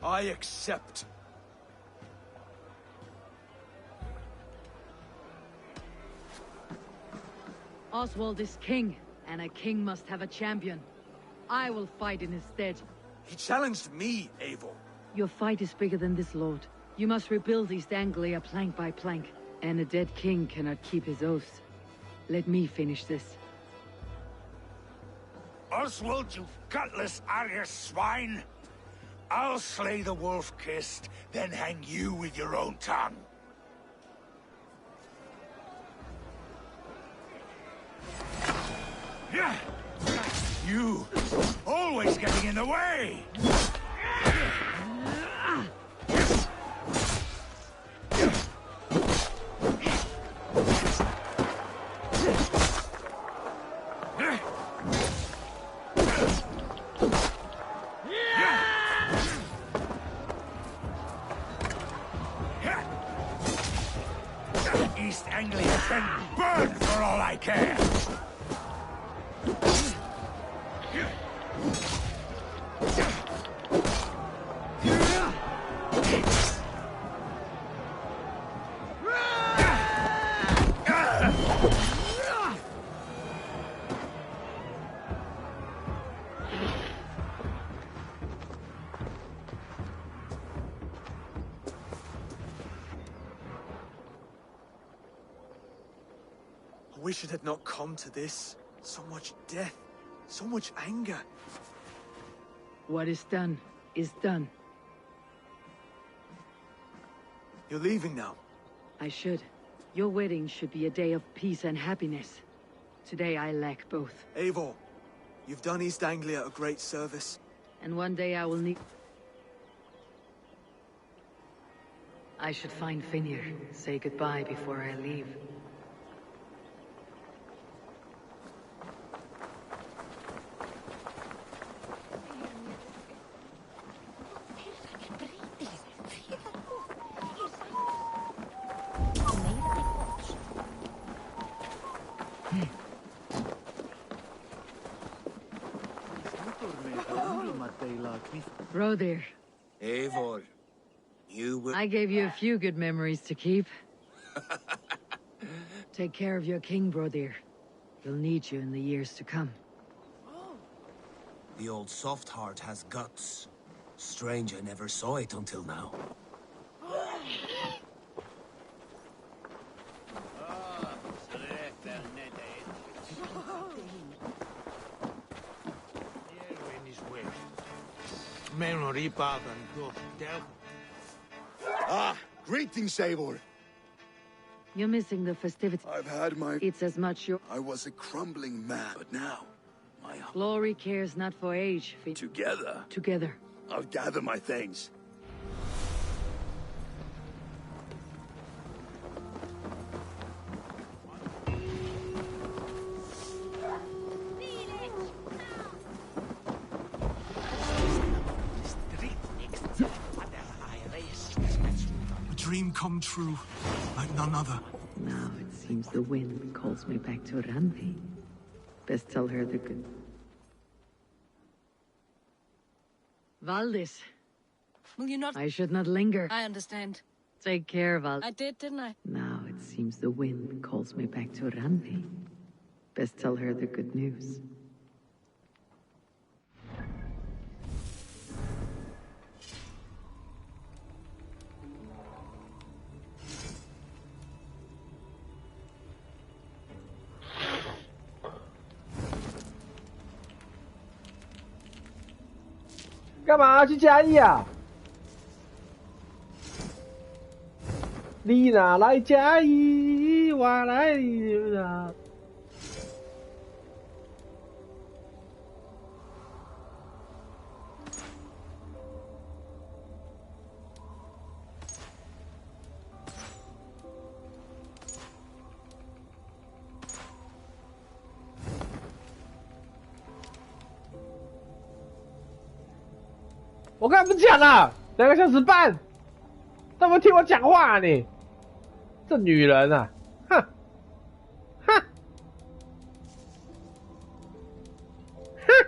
I accept. Oswald is king, and a king must have a champion. I will fight in his stead. He challenged me, Eivor. Your fight is bigger than this, Lord. You must rebuild East Anglia plank by plank, and a dead king cannot keep his oaths. Let me finish this. Oswald, you gutless Arya swine! I'll slay the wolf-kissed, then hang you with your own tongue. You! Always getting in the way! burn for all I care. I wish it had not come to this. So much death, so much anger. What is done is done. You're leaving now. I should. Your wedding should be a day of peace and happiness. Today I lack both. Eivor, you've done East Anglia a great service. And one day I will need... I should find Finir. Say goodbye before I leave. Brodir. Eivor, you will... I gave you a few good memories to keep. Take care of your king, Brodir. He'll need you in the years to come. The old soft heart has guts. Strange I never saw it until now. Ah, greetings, Eivor. You're missing the festivities. I've had my... It's as much your... I was a crumbling man, but now, my... Glory cares not for age. Together. Together. I'll gather my things. Dream come true, like none other. Now it seems the wind calls me back to Randvi. Best tell her the good... Valdis. Will you not? I should not linger. I understand. Take care, Valdis. I did, didn't I? Now it seems the wind calls me back to Randvi. Best tell her the good news.干嘛去嘉义啊？你哪来嘉义？我来啊！我刚才不讲了，2个小时半，都没听我讲话啊你！这女人啊，哼，哼，哼！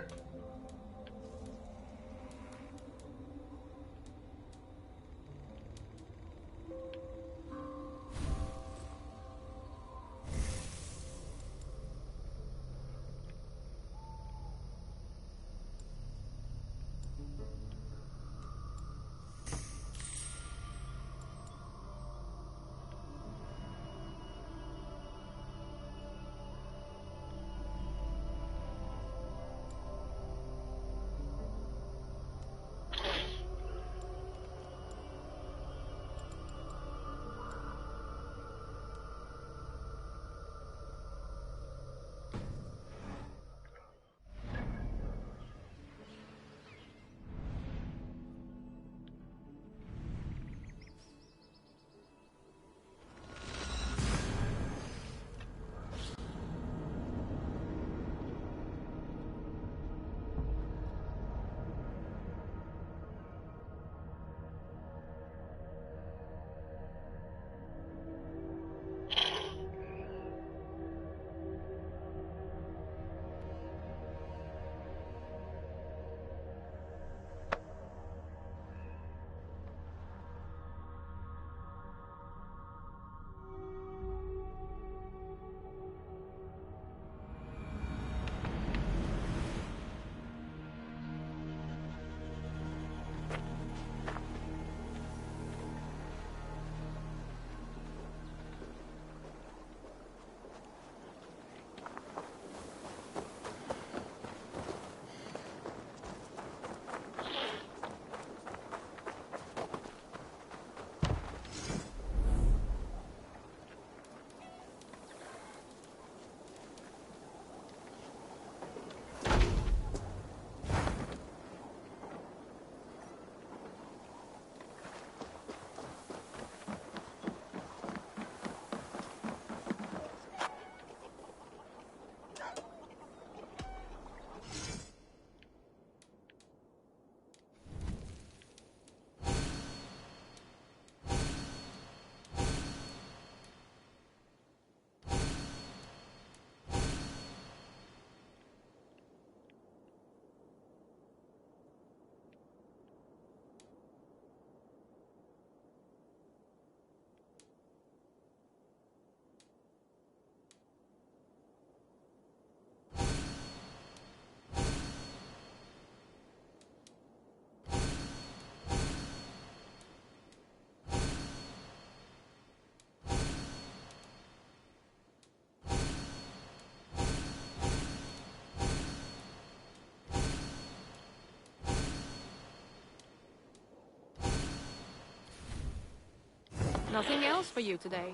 Nothing else for you today.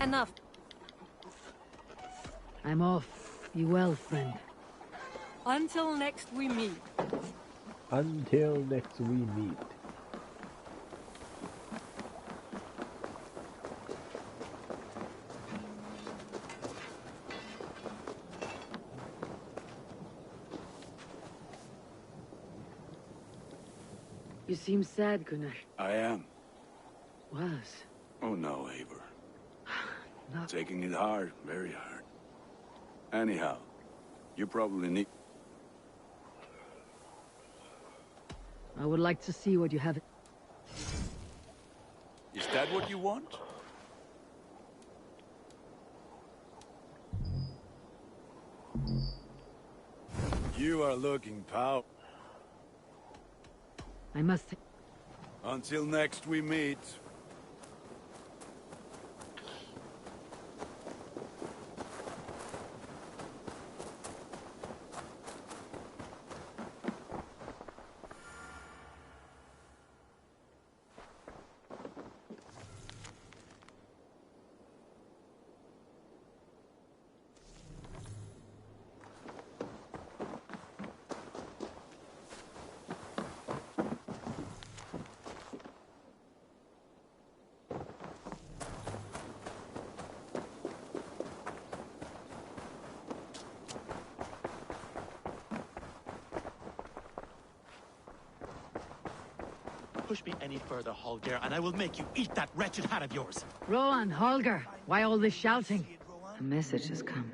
Enough. I'm off. Be well, friend. Until next we meet. Until next we meet. You seem sad, Gunnar. I am. Was? Oh no, Eivor. No. Taking it hard, very hard. Anyhow, you probably need... I would like to see what you have. Is that what you want? You are looking powerful. I must... Until next we meet. Push me any further, Holger, and I will make you eat that wretched hat of yours. Rowan, Holger, why all this shouting? A message has come.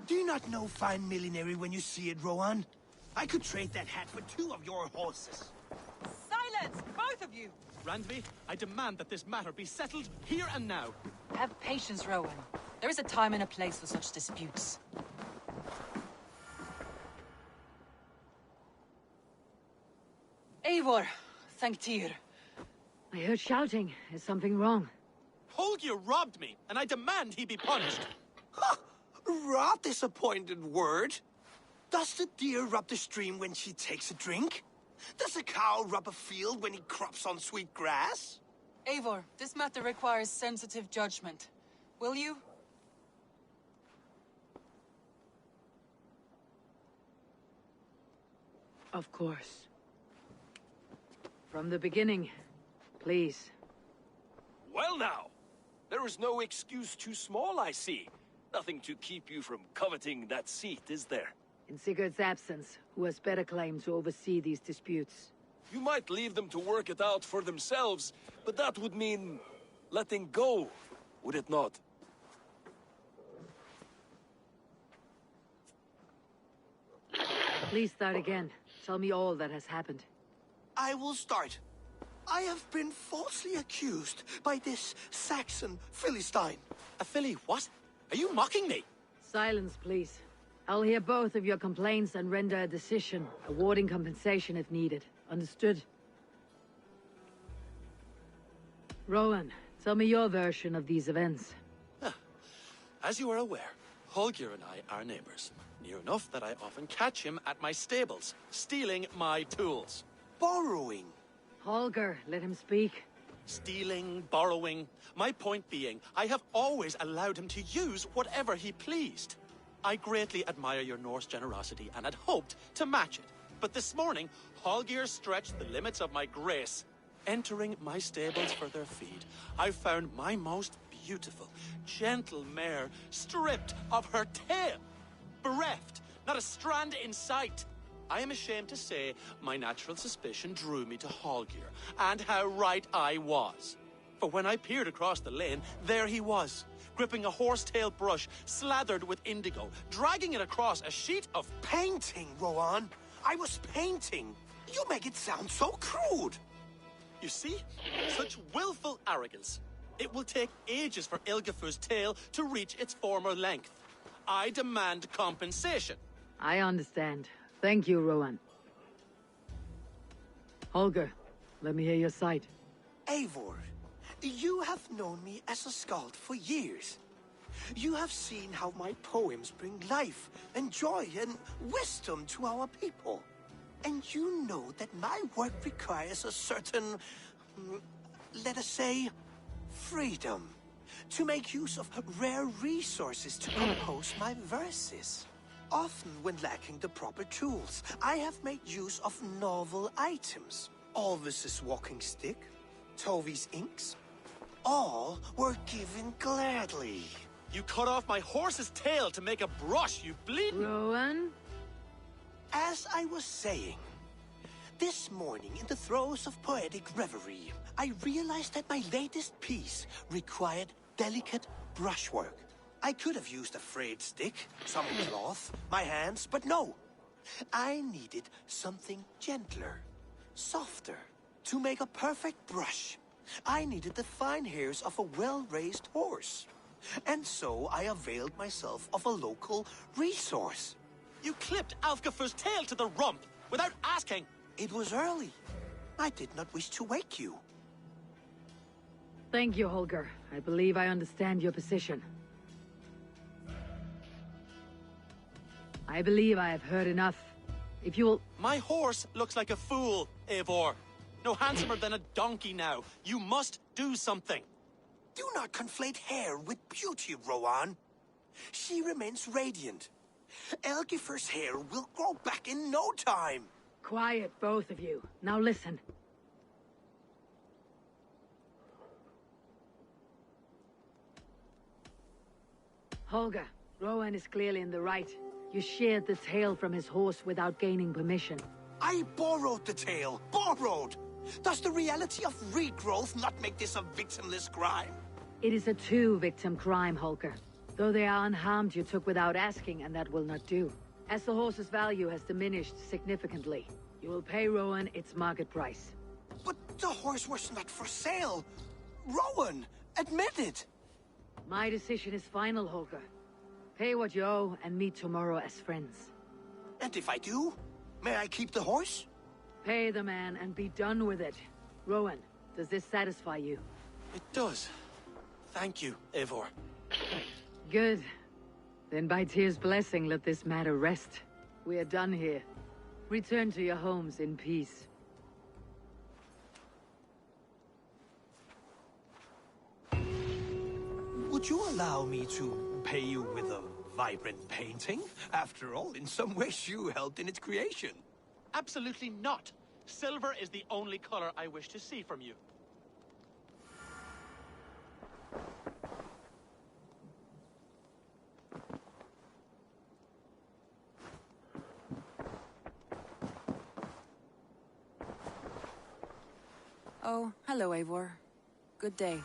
Do you not know fine millinery when you see it, Rowan? I could trade that hat for 2 of your horses. Silence, both of you! Randvi, I demand that this matter be settled here and now. Have patience, Rowan. There is a time and a place for such disputes. Eivor, thank Tyr. I heard shouting. Is something wrong? Holger robbed me, and I demand he be punished. Rot disappointed word. Does the deer rub the stream when she takes a drink? Does a cow rub a field when he crops on sweet grass? Eivor, this matter requires sensitive judgment. Will you? Of course. From the beginning, please. Well now, there is no excuse too small, I see. Nothing to keep you from coveting that seat, is there? In Sigurd's absence, who has better claim to oversee these disputes? You might leave them to work it out for themselves, but that would mean letting go, would it not? Please start again. Tell me all that has happened. I will start. I have been falsely accused by this Saxon Philistine. A Philly what? Are you mocking me? Silence, please. I'll hear both of your complaints and render a decision, awarding compensation if needed. Understood? Rowan, tell me your version of these events. As you are aware, Holger and I are neighbors. Near enough that I often catch him at my stables, stealing my tools. Borrowing. Holger, let him speak. Stealing, borrowing. My point being, I have always allowed him to use whatever he pleased. I greatly admire your Norse generosity and had hoped to match it. But this morning, Holger stretched the limits of my grace. Entering my stables for their feed, I found my most beautiful, gentle mare stripped of her tail. Bereft, not a strand in sight. I am ashamed to say my natural suspicion drew me to Holger, and how right I was. For when I peered across the lane, there he was, gripping a horsetail brush slathered with indigo, dragging it across a sheet of painting, Rowan. I was painting. You make it sound so crude. You see? Such willful arrogance. It will take ages for Ilgefu's tail to reach its former length. I demand compensation. I understand. Thank you, Rowan. Holger, let me hear your side. Eivor, you have known me as a skald for years. You have seen how my poems bring life and joy and wisdom to our people. And you know that my work requires a certain, let us say, freedom. To make use of rare resources to compose my verses. Often when lacking the proper tools, I have made use of novel items. Alvis's walking stick, Tovy's inks, all were given gladly. You cut off my horse's tail to make a brush, you bleeding... Rowan? As I was saying, this morning in the throes of poetic reverie, I realized that my latest piece required delicate brushwork. I could have used a frayed stick, some cloth, my hands, but no. I needed something gentler, softer. To make a perfect brush, I needed the fine hairs of a well-raised horse. And so I availed myself of a local resource. You clipped Alfgafu's tail to the rump without asking. It was early. I did not wish to wake you. Thank you, Holger. I believe I understand your position. I believe I have heard enough. If you will... My horse looks like a fool, Eivor. No handsomer than a donkey now. You must do something. Do not conflate hair with beauty, Rowan. She remains radiant. Elgifer's hair will grow back in no time. Quiet, both of you. Now listen. Holger, Rowan is clearly in the right. You sheared the tail from his horse without gaining permission. I borrowed the tail. Borrowed! Does the reality of regrowth not make this a victimless crime? It is a two-victim crime, Holger. Though they are unharmed, you took without asking, and that will not do. As the horse's value has diminished significantly, you will pay Rowan its market price. But the horse was not for sale. Rowan, admit it. My decision is final, Holger. Pay what you owe and meet tomorrow as friends. And if I do, may I keep the horse? Pay the man and be done with it. Rowan, does this satisfy you? It does. Thank you, Eivor. Good. Then by Tyr's blessing, let this matter rest. We are done here. Return to your homes in peace. Would you allow me to pay you with a vibrant painting? After all, in some ways you helped in its creation. Absolutely not. Silver is the only color I wish to see from you. Oh, hello, Eivor. Good day.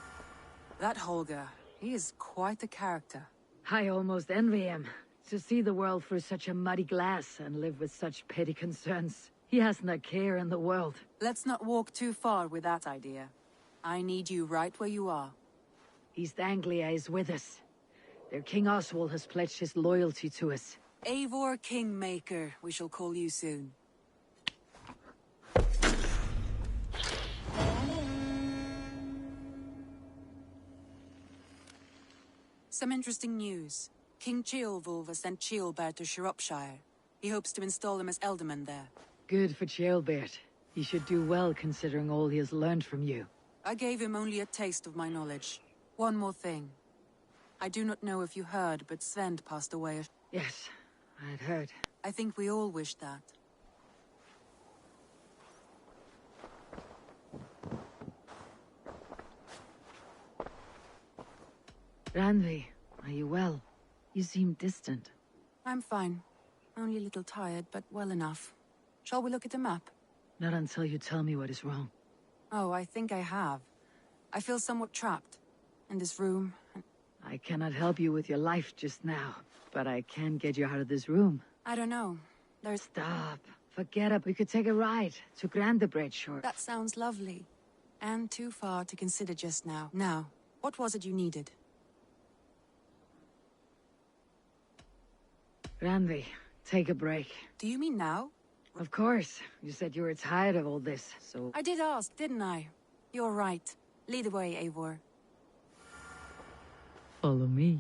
That Holger, he is quite the character. I almost envy him. To see the world through such a muddy glass and live with such petty concerns. He hasn't a care in the world. Let's not walk too far with that idea. I need you right where you are. East Anglia is with us. Their King Oswald has pledged his loyalty to us. Eivor Kingmaker, we shall call you soon. Some interesting news. King Ceolwulf has sent Ceolbert to Shropshire. He hopes to install him as Ealdorman there. Good for Ceolbert. He should do well considering all he has learned from you. I gave him only a taste of my knowledge. One more thing. I do not know if you heard, but Svend passed away. Yes, I had heard. I think we all wish that. Randvi, are you well? You seem distant. I'm fine. Only a little tired, but well enough. Shall we look at the map? Not until you tell me what is wrong. Oh, I think I have. I feel somewhat trapped. In this room. I cannot help you with your life just now, but I can get you out of this room. I don't know. There's... Stop. Forget it. We could take a ride to Grandebridge or... That sounds lovely. And too far to consider just now. Now, what was it you needed? Randvi, take a break. Do you mean now? Of course. You said you were tired of all this, so... I did ask, didn't I? You're right. Lead the way, Eivor. Follow me.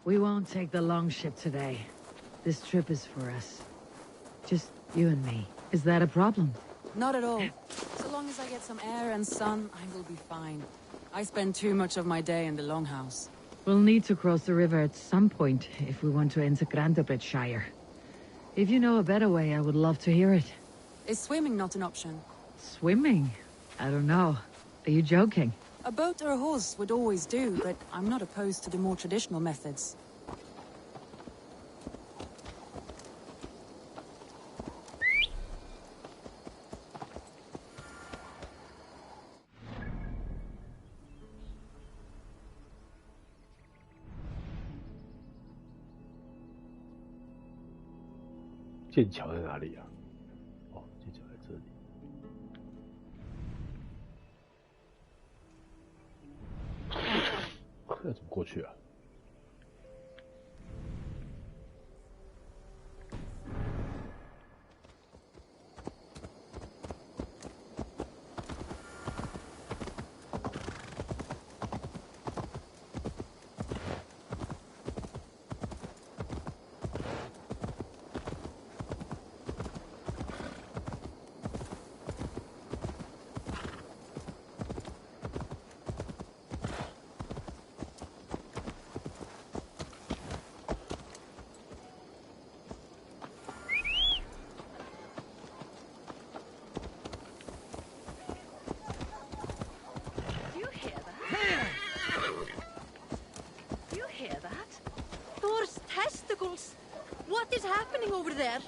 We won't take the long ship today. This trip is for us. Just you and me. Is that a problem? Not at all. So long as I get some air and sun, I will be fine. I spend too much of my day in the Longhouse. We'll need to cross the river at some point if we want to enter Grandabridgeshire. If you know a better way, I would love to hear it. Is swimming not an option? Swimming? I don't know. Are you joking? A boat or a horse would always do, but I'm not opposed to the more traditional methods.剑桥在哪里啊？哦，剑桥在这里。那怎么过去啊？What is happening over there?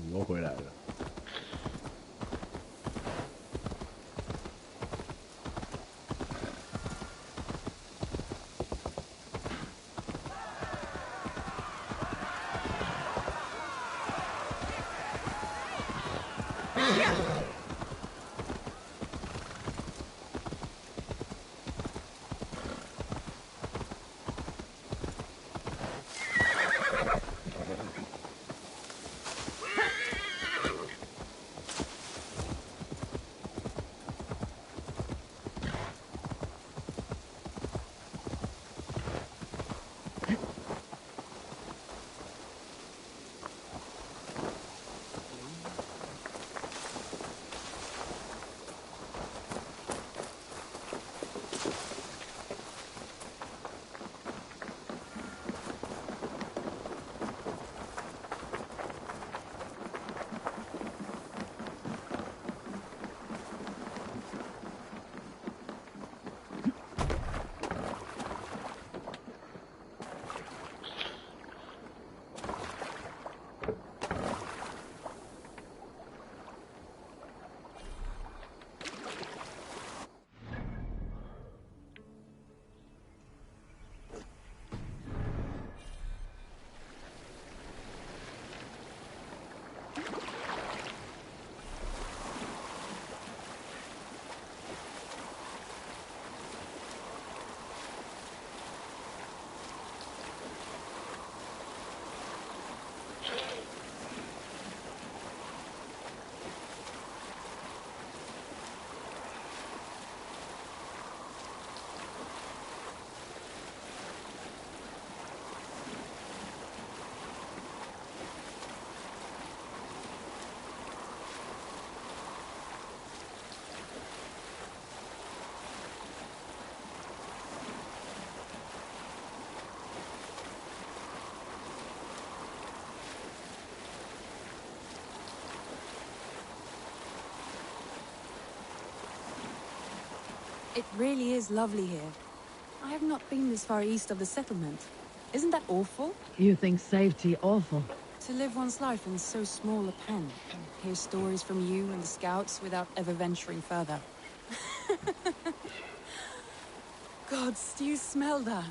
你又回来了。It really is lovely here. I have not been this far east of the settlement. Isn't that awful? You think safety awful? To live one's life in so small a pen, and hear stories from you and the scouts without ever venturing further. Gods, do you smell that?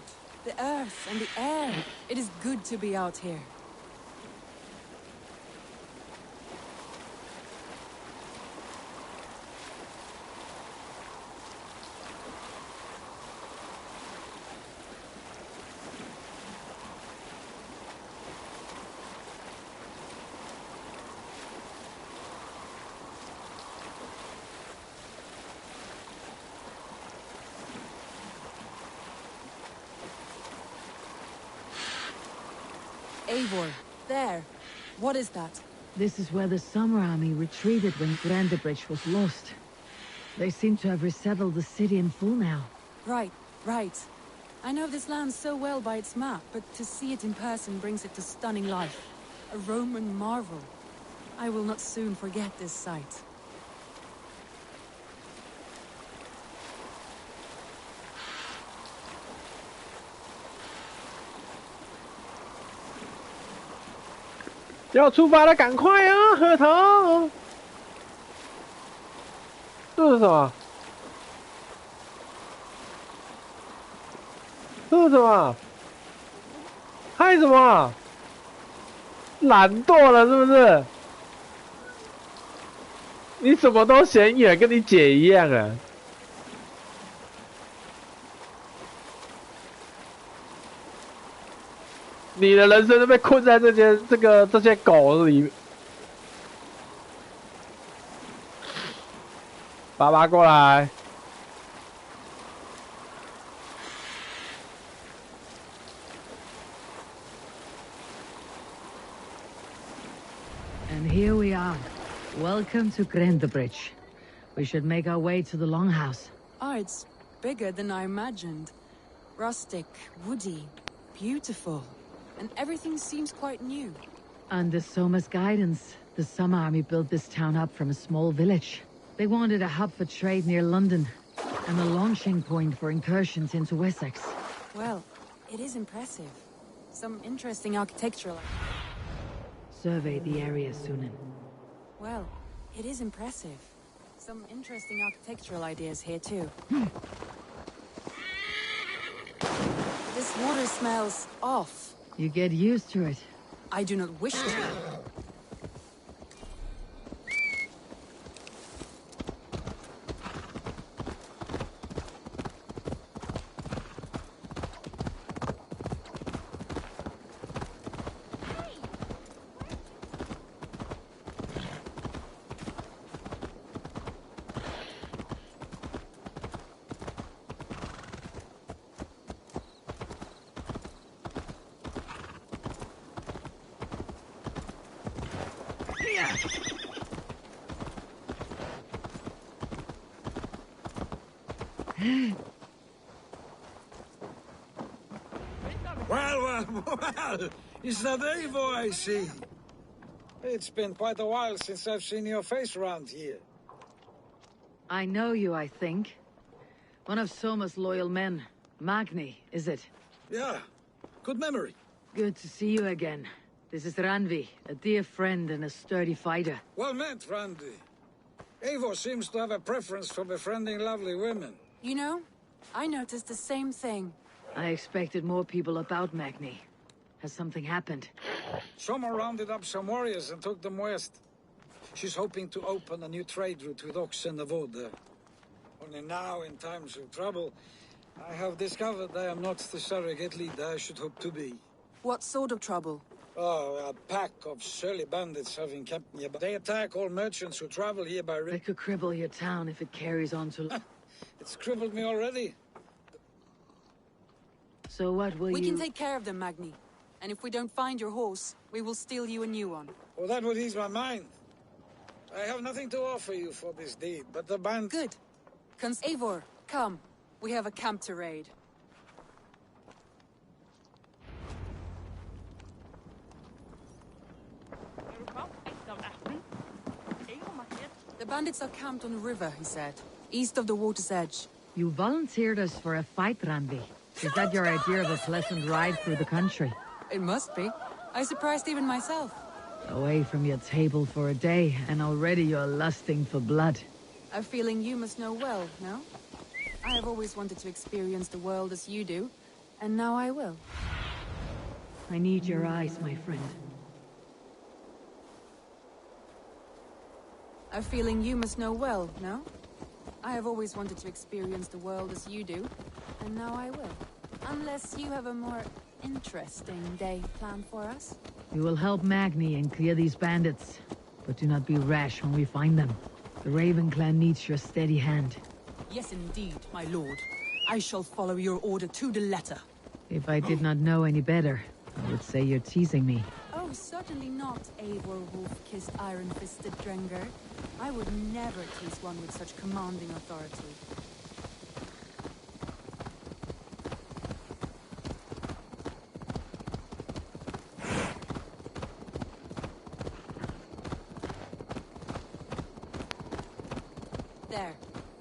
The earth and the air. It is good to be out here. Eivor, there. What is that? This is where the Summer Army retreated when Grendebridge was lost. They seem to have resettled the city in full now. Right, right. I know this land so well by its map, but to see it in person brings it to stunning life. A Roman marvel. I will not soon forget this sight.要出发了，赶快啊，核桃！这是什么？这是什么？害什么？懒惰了是不是？你什么都嫌远，跟你姐一样啊！你的人生都被困在这些狗里面。爸爸过来。And here we are. Welcome to Grendebridge. We should make our way to the Longhouse. Oh, it's bigger than I imagined. Rustic, woody, beautiful. And everything seems quite new. Under Soma's guidance, the Summer Army built this town up from a small village. They wanted a hub for trade near London, and a launching point for incursions into Wessex. Well, it is impressive. Some interesting architectural... Survey the area, Sunan. Well, it is impressive. Some interesting architectural ideas here, too. This water smells off. You get used to it. I do not wish to. Well, it's that Eivor I see. It's been quite a while since I've seen your face around here. I know you, I think. One of Soma's loyal men. Magni, is it? Yeah, good memory. Good to see you again. This is Randvi, a dear friend and a sturdy fighter. Well met, Randvi. Eivor seems to have a preference for befriending lovely women. You know, I noticed the same thing. I expected more people about Magni. Has something happened? Soma rounded up some warriors and took them west. She's hoping to open a new trade route with Ox and the Wood. Only now, in times of trouble, I have discovered I am not the surrogate leader I should hope to be. What sort of trouble? Oh, a pack of surly bandits have encamped nearby. They attack all merchants who travel here by river. They could cripple your town if it carries on to... It's crippled me already. So what will We can take care of them, Magni. And if we don't find your horse, we will steal you a new one. Oh, that would ease my mind. I have nothing to offer you for this deed, but the band... Good. Eivor, come. We have a camp to raid. The bandits are camped on the river, he said. East of the water's edge. You volunteered us for a fight, Randi. Is that your idea of a pleasant ride through the country? It must be. I surprised even myself. Away from your table for a day, and already you're lusting for blood. A feeling you must know well, no? I have always wanted to experience the world as you do, and now I will. I need your eyes, my friend. A feeling you must know well, no? I have always wanted to experience the world as you do, and now I will. Unless you have a more interesting day planned for us? We will help Magni and clear these bandits, but do not be rash when we find them. The Raven clan needs your steady hand. Yes, indeed, my lord. I shall follow your order to the letter. If I did not know any better, I would say you're teasing me. Oh, certainly not, Eivor wolf-kissed iron-fisted Drenger. I would never tease one with such commanding authority. There,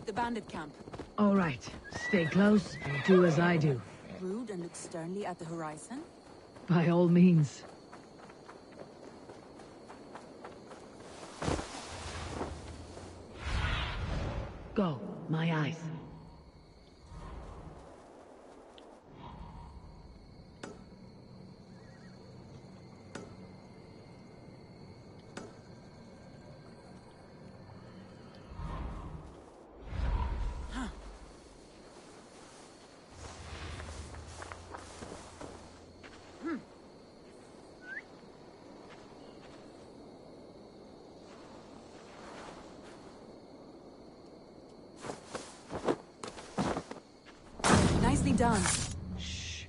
the bandit camp. All right, stay close and do as I do. Rude and look sternly at the horizon? By all means. Go, my eyes. Nicely done. Shh.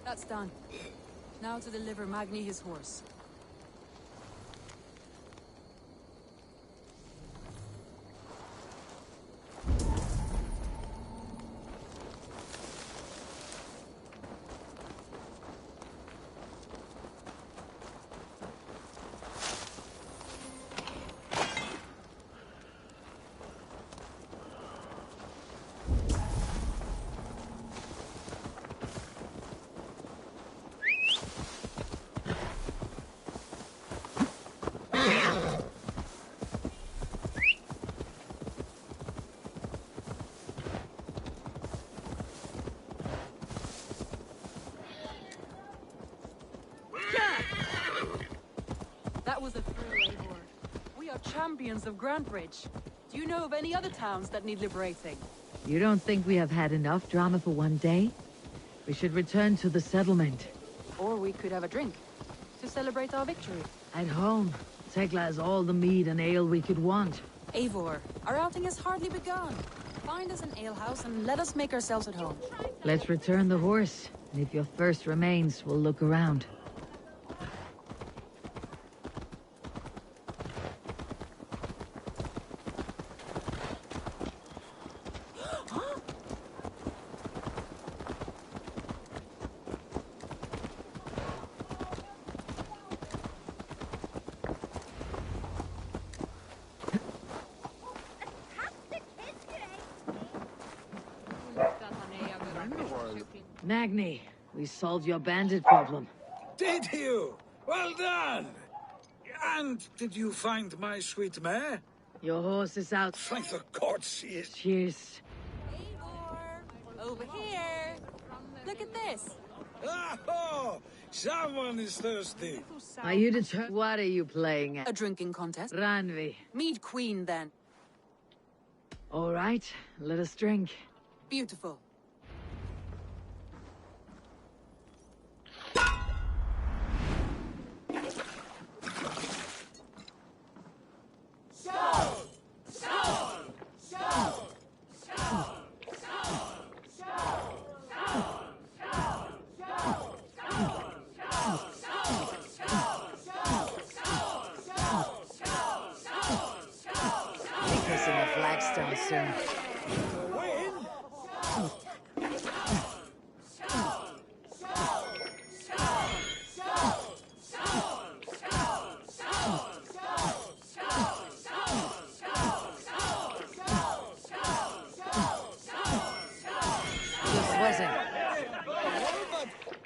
That's done. Now to deliver Magni his horse. champions of Grantbridge. Do you know of any other towns that need liberating? You don't think we have had enough drama for one day? We should return to the settlement. Or we could have a drink to celebrate our victory. At home, Tekla has all the mead and ale we could want. Eivor, our outing has hardly begun. Find us an alehouse and let us make ourselves at home. Let's return the horse, and if your thirst remains, we'll look around. Magni, we solved your bandit problem. Did you? Well done! And did you find my sweet mare? Your horse is out. Thank the gods she is. Cheers. Over here! Look at this! Oh, someone is thirsty. Are you determined? What are you playing at? A drinking contest. Ranvi. Mead Queen, then. All right, let us drink. Beautiful.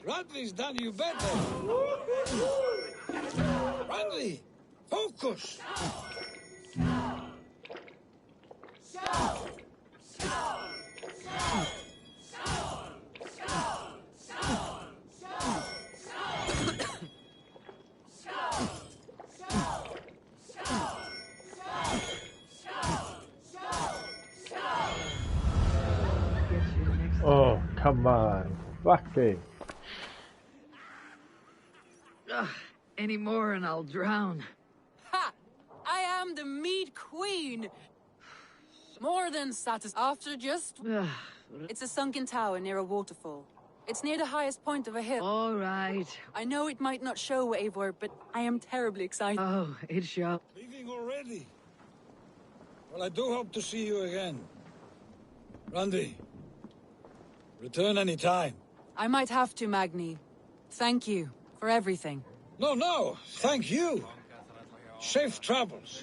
Radley's done you better. Radley, focus. Oh, come on. Fucking. Any more and I'll drown. Ha! I am the Mead Queen! More than satisfied after just... It's a sunken tower near a waterfall. It's near the highest point of a hill. All right. I know it might not show, Eivor, but I am terribly excited. Oh, it shows. Leaving already? Well, I do hope to see you again. Randy, return any time. I might have to, Magni. Thank you for everything. No, thank you. Safe travels.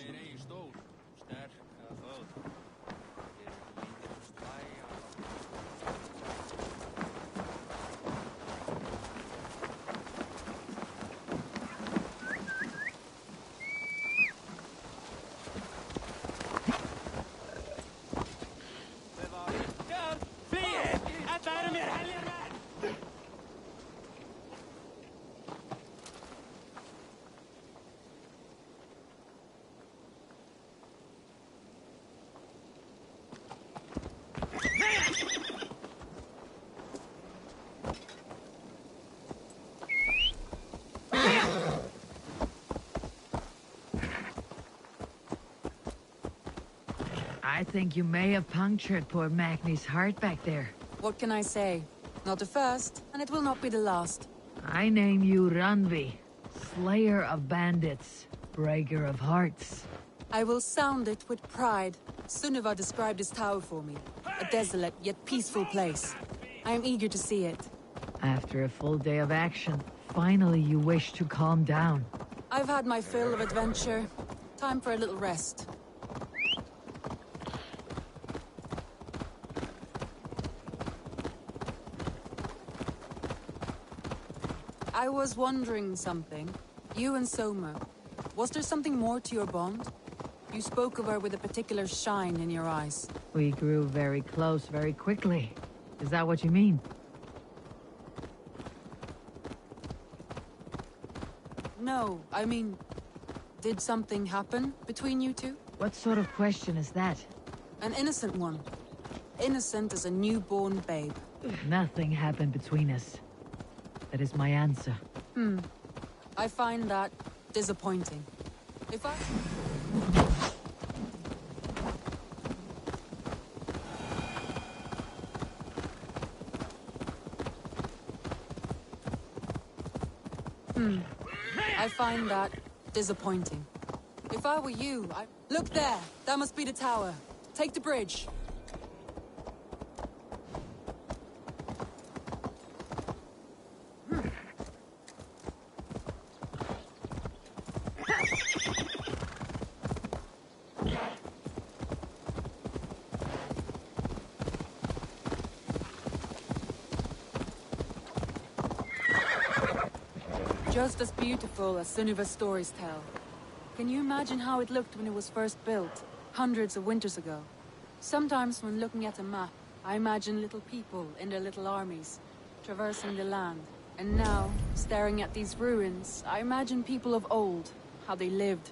I think you may have punctured poor Magni's heart back there. What can I say? Not the first, and it will not be the last. I name you Ranvi, slayer of bandits, breaker of hearts. I will sound it with pride. Sunniva described this tower for me. A desolate yet peaceful place. I am eager to see it. After a full day of action, finally you wish to calm down. I've had my fill of adventure. Time for a little rest. I was wondering something. You and Soma. Was there something more to your bond? You spoke of her with a particular shine in your eyes. We grew very close very quickly. Is that what you mean? No, I mean... Did something happen between you two? What sort of question is that? An innocent one. Innocent as a newborn babe. Nothing happened between us. That is my answer. I find that disappointing. If I... I find that disappointing. If I were you, I... Look there! That must be the tower. Take the bridge. Just as beautiful as Sunniva's stories tell. Can you imagine how it looked when it was first built, hundreds of winters ago? Sometimes when looking at a map, I imagine little people in their little armies, traversing the land. And now, staring at these ruins, I imagine people of old, how they lived,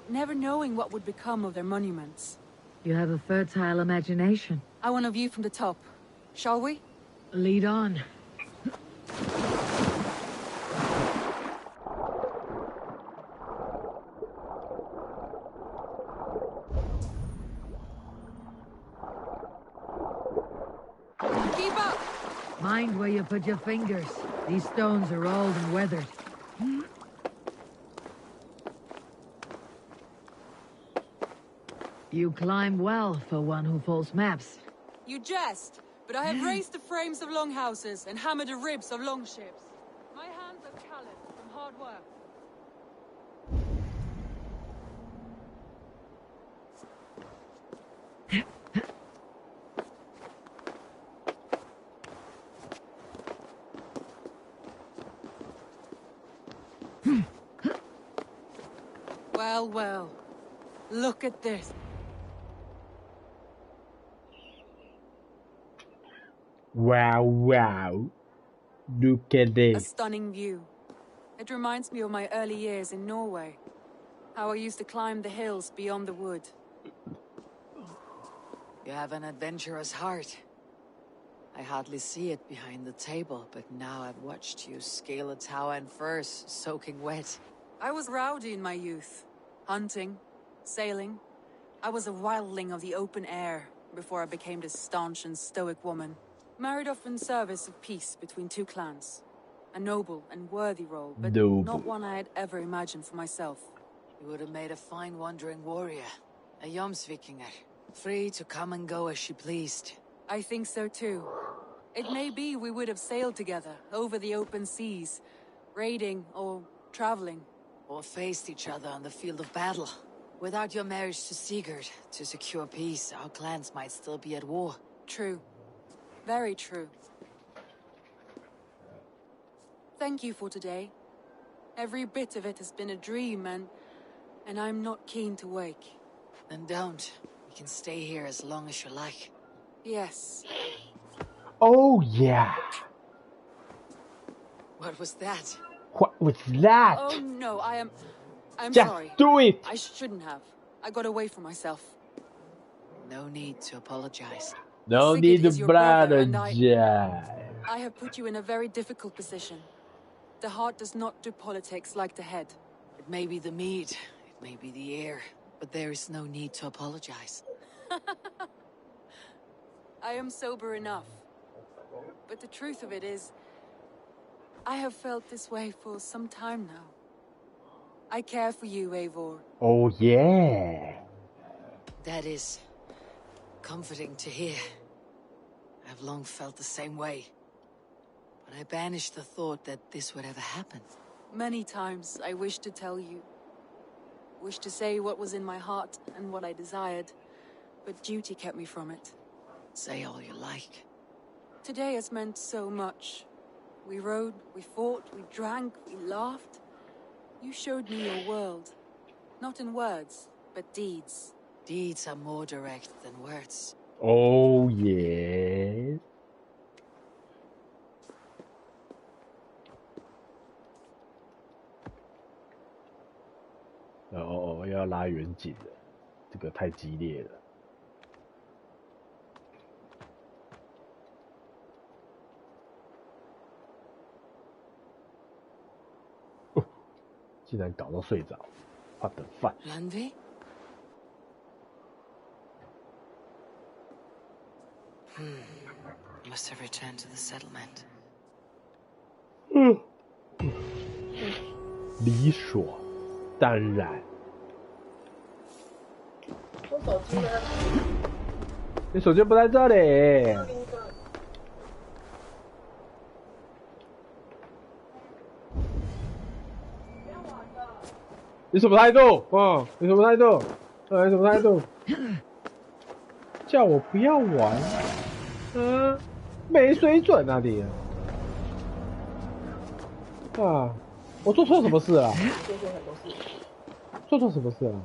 never knowing what would become of their monuments. You have a fertile imagination. I want a view from the top. Shall we? Lead on. Mind where you put your fingers. These stones are old and weathered. You climb well for one who folds maps. You jest, but I have raised the frames of longhouses and hammered the ribs of longships. My hands are calloused from hard work. Well, well. Look at this. Wow, wow. Look at A this. stunning view. It reminds me of my early years in Norway. How I used to climb the hills beyond the wood. You have an adventurous heart. I hardly see it behind the table, but now I've watched you scale a tower in furs, soaking wet. I was rowdy in my youth. Hunting, sailing. I was a wildling of the open air before I became this staunch and stoic woman. Married off in service of peace between two clans. A noble and worthy role, but not one I had ever imagined for myself. You would have made a fine wandering warrior. A Jomsvikinger. Free to come and go as she pleased. I think so too. It may be we would have sailed together over the open seas, raiding or traveling. Or faced each other on the field of battle. Without your marriage to Sigurd, to secure peace, our clans might still be at war. True. Very true. Thank you for today. Every bit of it has been a dream, and I'm not keen to wake. Then don't. We can stay here as long as you like. Yes. Oh, yeah. What was that? What was that? Oh no, I'm Just sorry. do it! I shouldn't have. I got away from myself. No need to apologize. No Sigurd need to is your brother, and apologize. I have put you in a very difficult position. The heart does not do politics like the head. It may be the mead, it may be the air, but there is no need to apologize. I am sober enough. But the truth of it is, I have felt this way for some time now. I care for you, Eivor. Oh, yeah. That is comforting to hear. I've long felt the same way. But I banished the thought that this would ever happen. Many times I wished to tell you. Wished to say what was in my heart and what I desired. But duty kept me from it. Say all you like. Today has meant so much. We rode, we fought, we drank, we laughed. You showed me your world. Not in words, but deeds. Deeds are more direct than words. Oh, yeah. 又要拉远景了，这个太激烈了。竟然搞到睡着 ，What the fuck？ Lanvi? Must have returned to the settlement. 理所当然。我手机呢？你手机不在这里。你什么态度？你什么态度？你什么态度？叫我不要玩？没水准啊你！我做错什么事啊？做错很多事。做错什么事啊？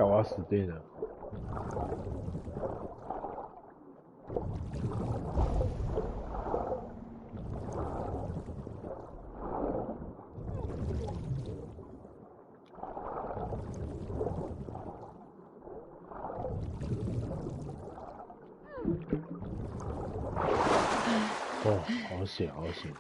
我要死定了！好险，好险！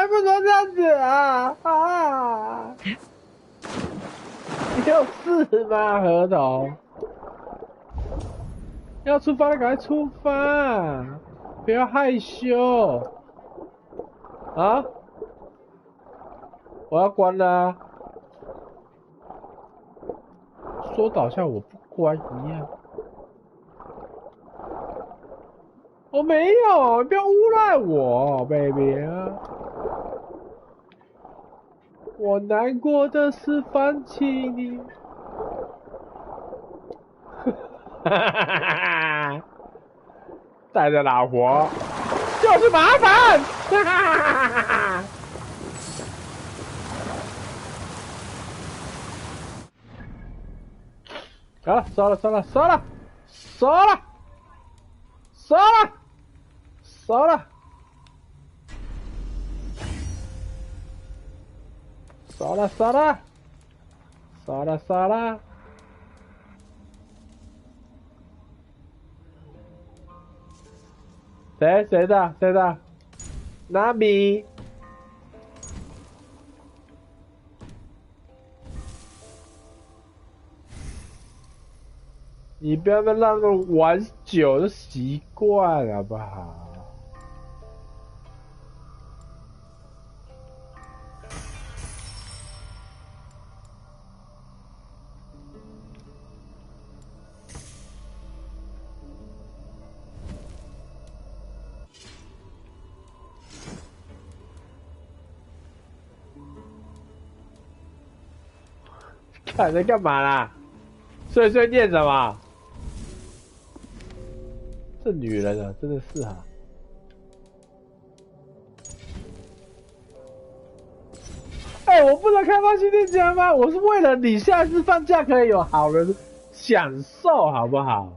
不能这样子啊！啊！你有事吗，合同？要出发的赶快出发，不要害羞啊！我要关了啊，说的好像我不关一样。我没有，你不要诬赖我 ，baby 啊！我难过的是放弃你，带着老婆就是麻烦，好了，收了，收了，收了，收了，收了，收了。扫了，扫了，扫了，扫了。谁的？谁的？拿米。你不要让人玩久的习惯好不好？看在干嘛啦？碎碎念什么？这女人啊，真的是啊！哎，我不能开放新店家吗？我是为了你下次放假可以有好的享受，好不好？